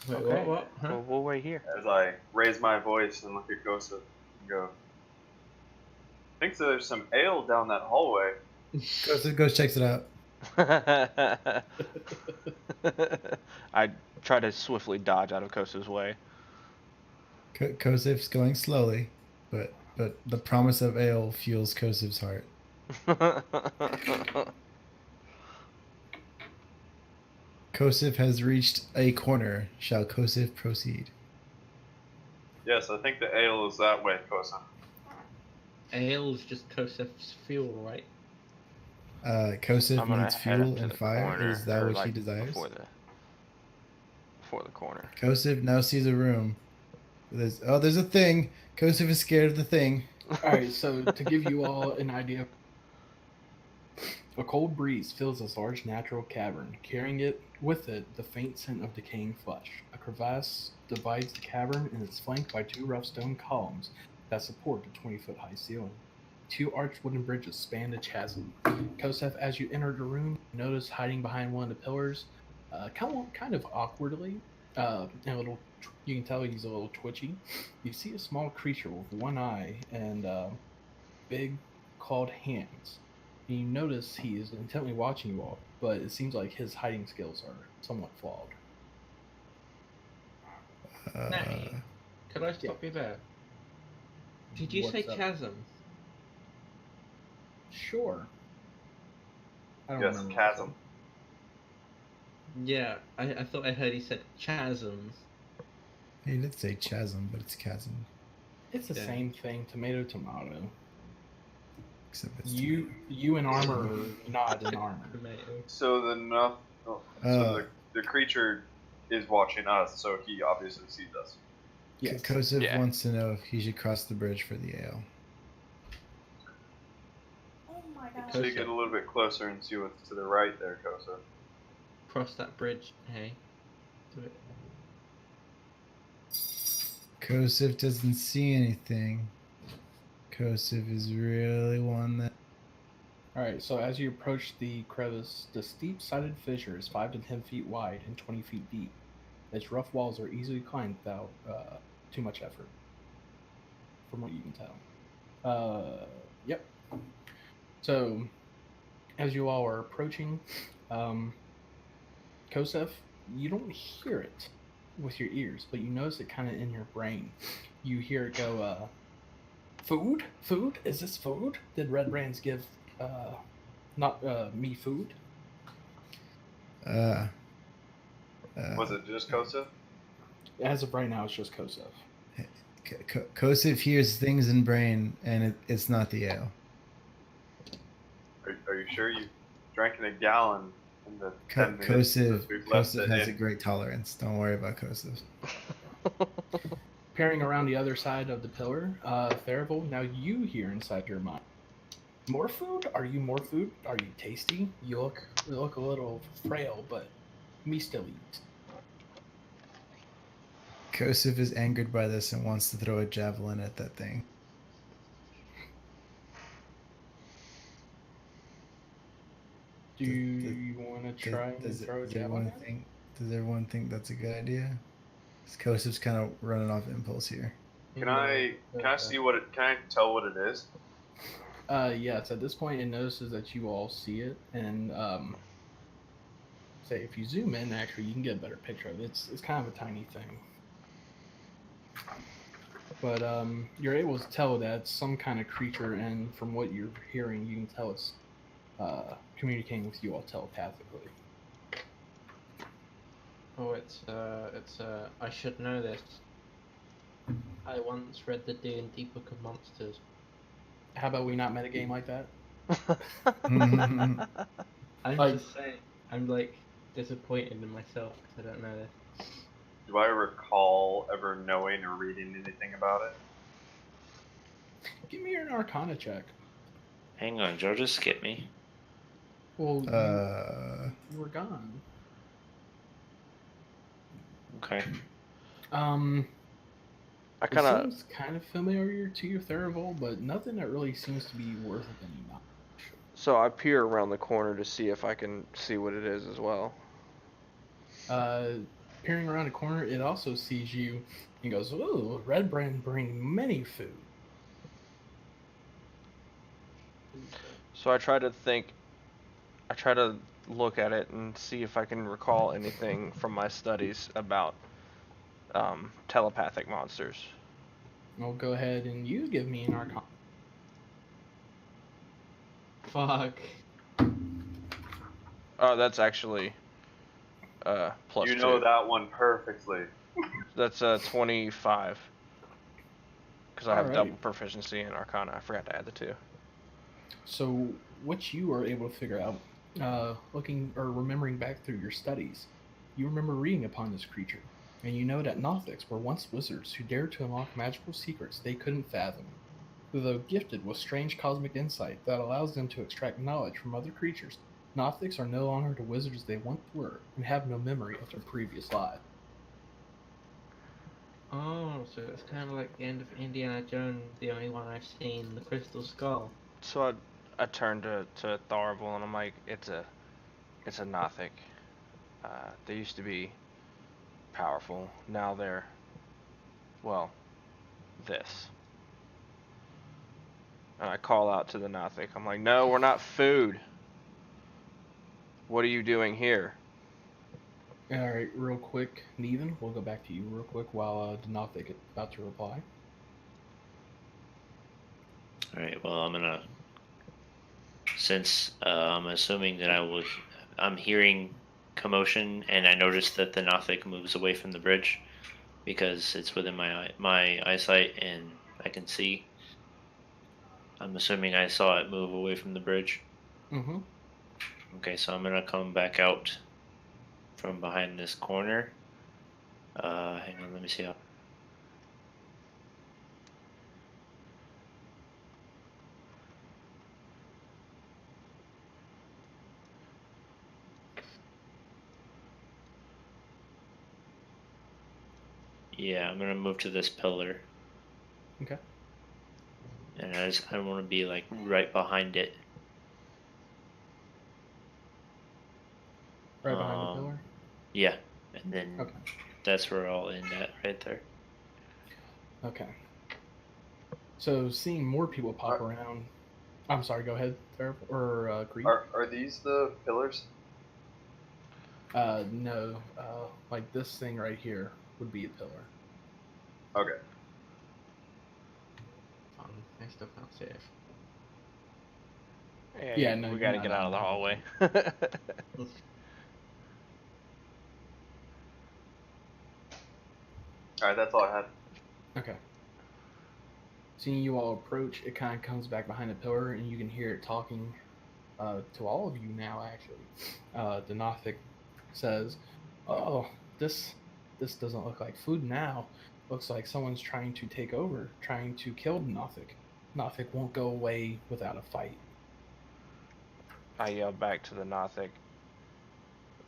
Wait, okay. what? Huh? Well, we'll wait here. As I raise my voice and look at Kosif and go, I think there's some ale down that hallway. Goes checks it out. I try to swiftly dodge out of Kosa's way. Kosif's going slowly, but the promise of ale fuels Kosif's heart. Kosif has reached a corner. Shall Kosif proceed? Yes, I think the ale is that way, Kosif. Ale's just Kosef's fuel, right? Kosif I'm gonna needs head up fuel to and the fire. corner, Is that or, what like, he desires? Before the corner. Kosif now sees a room. There's a thing. Kosif is scared of the thing. Alright, so to give you all an idea, a cold breeze fills this large natural cavern, carrying it with it the faint scent of decaying flesh. A crevasse divides the cavern and is flanked by 2 rough stone columns that support the 20-foot high ceiling. 2 arched wooden bridges span the chasm. Kosef, as you enter the room, you notice hiding behind one of the pillars, kind of awkwardly, and you can tell he's a little twitchy. You see a small creature with one eye and big clawed hands. And you notice he is intently watching you all, but it seems like his hiding skills are somewhat flawed. Nay, could I stop you there? Did you say What's up? chasm? Sure. I don't Yes, remember. chasm. Yeah, I thought I heard he said chasm. He did say chasm, but it's chasm. It's the Yeah. same thing, tomato. Except it's You in armor are not in armor. Tomato. So the Uh. the creature is watching us, so he obviously sees us. Yes. Kosef Yeah. wants to know if he should cross the bridge for the ale. Oh my god. So you get a little bit closer and see what's to the right there, Kosa. Cross that bridge, hey. Do it. Kosef doesn't see anything. Kosef is really one that. All right. So as you approach the crevice, the steep-sided fissure is 5 to 10 feet wide and 20 feet deep. Its rough walls are easily climbed without too much effort, from what you can tell. Yep. So, as you all are approaching, Kosef, you don't hear it with your ears, but you notice it kind of in your brain. You hear it go, food? Food? Is this food? Did Red Brands give me food? Was it just Kosa? As of right now, it's just Kosef. Kosef hears things in brain, and it's not the ale. Are you sure you drank in a gallon in the 10 minutes since we've left Kosef the has a inn? great tolerance. Don't worry about Kosef. Peering around the other side of the pillar, Therival, now you hear inside your mind. More food? Are you more food? Are you tasty? You look a little frail, but me still eat. Kosef is angered by this and wants to throw a javelin at that thing. Do you want to try and throw a javelin? Does everyone think that's a good idea? Kosef's kind of running off impulse here. Can I see what it? Can I tell what it is? Yes. At this point, it notices that you all see it, and say if you zoom in, actually, you can get a better picture of it. It's kind of a tiny thing, but you're able to tell that it's some kind of creature, and from what you're hearing, you can tell it's communicating with you all telepathically. Oh, it's I should know this. I once read the D&D Book of Monsters. How about we not metagame like that? I'm Like- just saying, I'm like disappointed in myself because I don't know this. Do I recall ever knowing or reading anything about it? Give me an Arcana check. Hang on, Joe, just skip me. Well, you were gone. Okay. I It kind of seems kind of familiar to you, Therival, but nothing that really seems to be worth any knowledge. so I peer around the corner to see if I can see what it is as well. Peering around a corner, it also sees you and goes, "Ooh, Red Brand bring many food." So I try to look at it and see if I can recall anything from my studies about telepathic monsters. I'll go ahead and you give me an Arcana. Fuck. Oh, that's actually plus You know 2. that one perfectly. That's 25. Because I have Alright. double proficiency in Arcana. I forgot to add the 2. So, what you are able to figure out, looking or remembering back through your studies, you remember reading upon this creature, and you know that Nothics were once wizards who dared to unlock magical secrets they couldn't fathom. Though gifted with strange cosmic insight that allows them to extract knowledge from other creatures, Nothics are no longer the wizards they once were and have no memory of their previous lives. Oh, so it's kind of like the end of Indiana Jones, the only one I've seen, the Crystal Skull. So I turn to Tharival and I'm like, it's a Nothic. They used to be powerful. Now they're, well, this. And I call out to the Nothic. I'm like, no, we're not food. What are you doing here? Alright, real quick, Neven, we'll go back to you real quick while the Nothic is about to reply. Alright, well, I'm gonna. Since I'm assuming that I'm hearing commotion, and I notice that the Nothic moves away from the bridge because it's within my eyesight and I can see. I'm assuming I saw it move away from the bridge. Mm-hmm. Okay, so I'm gonna come back out from behind this corner Hang on, let me see how. Yeah, I'm gonna move to this pillar, Okay. and I want to be like right behind it. Right behind the pillar. Yeah, and then Okay. that's where I'll end at right there. Okay. So seeing more people pop around. I'm sorry. Go ahead, Therp or Creed. Are these the pillars? No. Like this thing right here would be a pillar. Okay. I still can't see it. Yeah, no, we you're gotta not get out of the in hallway. All right, that's all I had. Okay. Seeing you all approach, it kind of comes back behind the pillar, and you can hear it talking to all of you now. Actually, the Nothic says, "Oh, this doesn't look like food now. Looks like someone's trying to take over, trying to kill the Nothic. Nothic won't go away without a fight." I yelled back to the Nothic,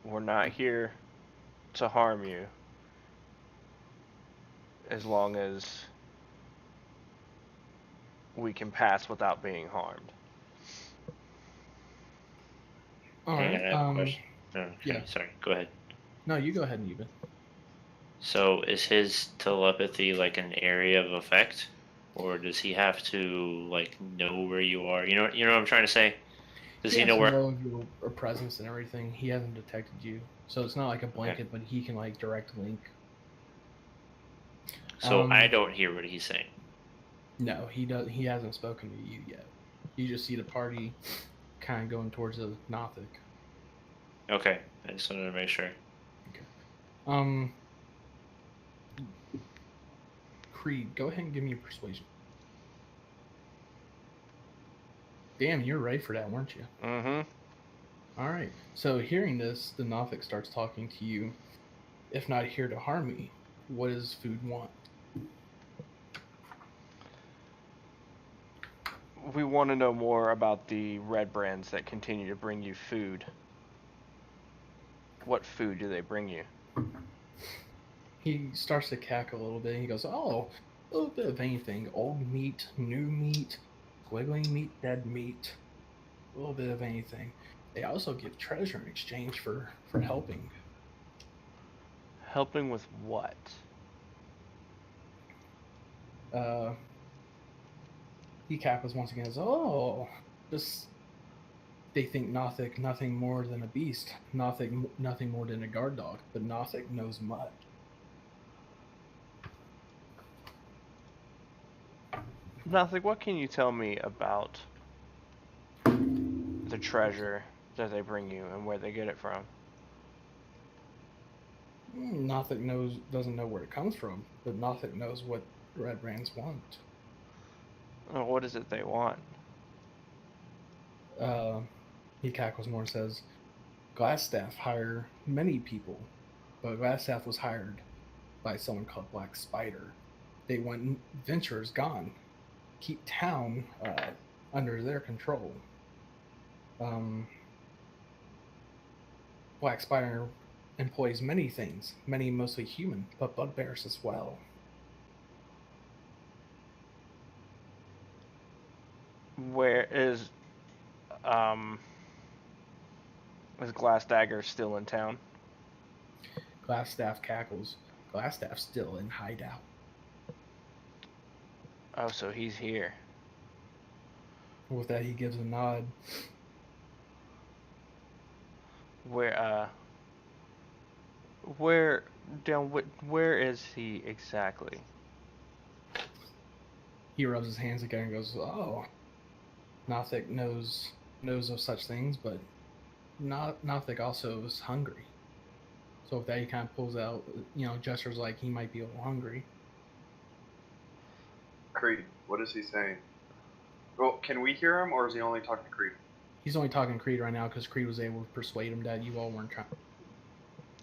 "We're not here to harm you, as long as we can pass without being harmed." All Hang right. on, I have a question. Okay, yeah. sorry. Go ahead. No, you go ahead and even. So is his telepathy like an area of effect, or does he have to like know where you are? You know what I'm trying to say? Does he He has know to where? know of your presence and everything. He hasn't detected you, so it's not like a Okay. blanket, but he can like direct link. So I don't hear what he's saying. No, he does. He hasn't spoken to you yet. You just see the party kind of going towards the Nothic. Okay, I just wanted to make sure. Okay. Creed, go ahead and give me a persuasion. Damn, you're ready for that, weren't you? Mm-hmm. All right. So hearing this, the Nothic starts talking to you. If not here to harm me, what does food want? We want to know more about the red brands that continue to bring you food. What food do they bring you? He starts to cackle a little bit. He goes, "Oh, a little bit of anything. Old meat, new meat, squiggling meat, dead meat. A little bit of anything. They also give treasure in exchange for helping." Helping with what? He cackles once again. Goes, "Oh, just they think Nothic nothing more than a beast. Nothing more than a guard dog. But Nothic knows much." Nothing. What can you tell me about the treasure that they bring you and where they get it from? Nothic doesn't know where it comes from, but Nothic knows what red brands want. What is it they want? He cackles more and says, "Glassstaff hire many people, but Glassstaff was hired by someone called Black Spider. They want Venturers gone, keep town under their control. Black Spider employs many things, many mostly human, but bugbears as well." Where is Glass Dagger still in town? Glassstaff cackles. Glassstaff's still in hideout. Oh, so he's here. With that, he gives a nod. Where where is he exactly? He rubs his hands again and goes, "Oh, Nothic knows of such things, but Nothic also is hungry." So with that, he kind of pulls out, gestures like he might be a little hungry. Creed, what is he saying? Well, can we hear him, or is he only talking to Creed? He's only talking to Creed right now because Creed was able to persuade him that you all weren't trying.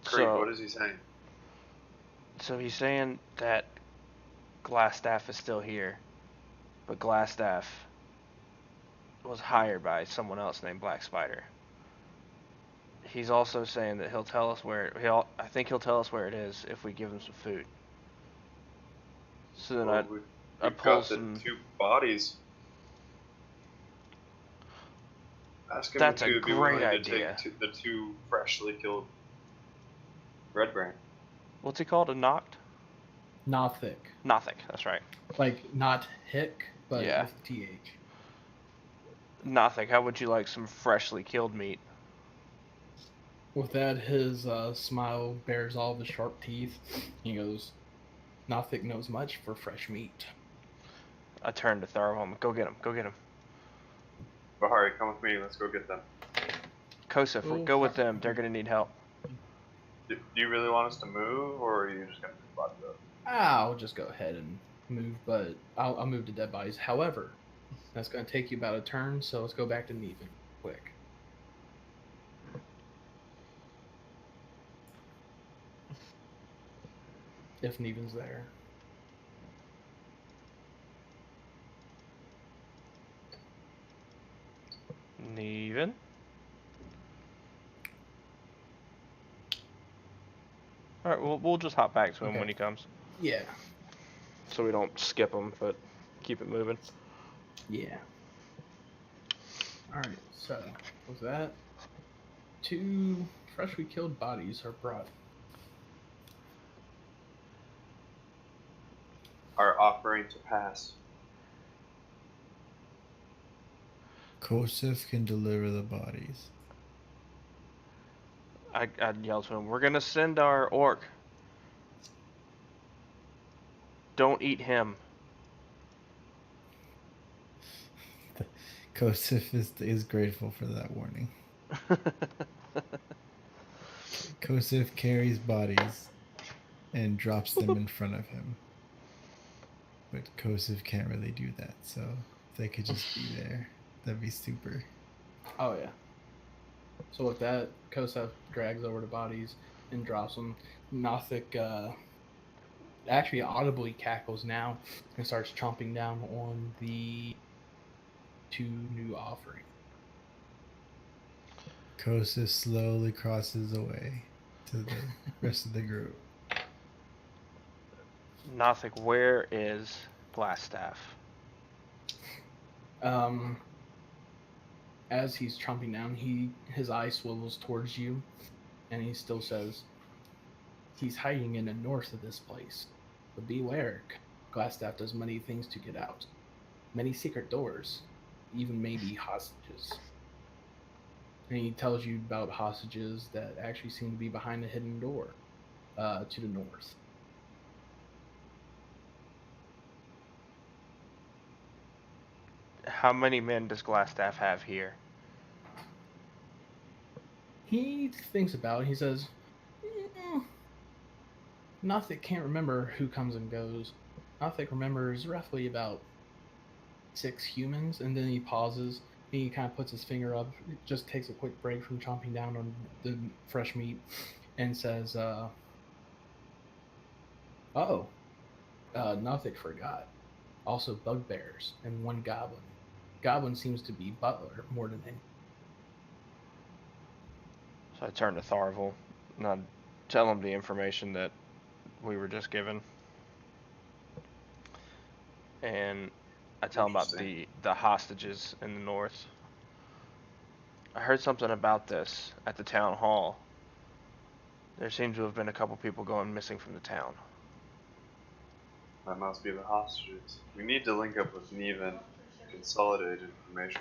Creed, what is he saying? So he's saying that Glassstaff is still here, but Glassstaff was hired by someone else named Black Spider. He's also saying that he'll tell us where I think he'll tell us where it is if we give him some food. So then Well, I we've pull got the some. 2 bodies. Ask him That's if a he would be great willing idea. to take the 2 freshly killed red brand. What's he called? A knocked? Nothic. Nothic. That's right. Like not hick, but Yeah. with th. Nothic. How would you like some freshly killed meat? With that, his smile bears all the sharp teeth. He goes, Nothic knows much for fresh meat. I turn to Tharvum. Go get him. Go get him. Bahari, come with me. Let's go get them. Kosef, Oh, go with fuck. them. They're gonna need help. Do you really want us to move, or are you just gonna pick bodies up? I'll just go ahead and move, but I'll move to dead bodies. However, that's going to take you about a turn, so let's go back to Neven quick. If Neven's there. Neven. All right, we'll just hop back to him Okay. when he comes, Yeah. so we don't skip him, but keep it moving. Yeah. Alright, so with that, 2 freshly killed bodies are brought. Our offering to pass. Kosef can deliver the bodies. I'd yell to him, we're gonna send our orc. Don't eat him. Kosef is grateful for that warning. Kosef carries bodies and drops them in front of him. But Kosef can't really do that, so if they could just be there, that'd be super. Oh, yeah. So with that, Kosef drags over the bodies and drops them. Nothic actually audibly cackles now and starts chomping down on the 2 new offerings. Kosef slowly crosses away to the rest of the group. Nothic, where is Glassstaff? As he's chomping down, his eye swivels towards you, and he still says, he's hiding in the north of this place. But beware, Glassstaff does many things to get out. Many secret doors, even maybe hostages. And he tells you about hostages that actually seem to be behind a hidden door to the north. How many men does Glassstaff have here? He thinks about it. He says, Nothic can't remember who comes and goes. Nothic remembers roughly about 6 humans, and then he pauses. He kind of puts his finger up, just takes a quick break from chomping down on the fresh meat, and says, Nothic forgot. Also bugbears and 1 goblin. Goblin seems to be butler more than any. So I turn to Tharvel and I tell him the information that we were just given. And I tell him about the hostages in the north. I heard something about this at the town hall. There seems to have been a couple people going missing from the town. That must be the hostages. We need to link up with Neven to consolidate information.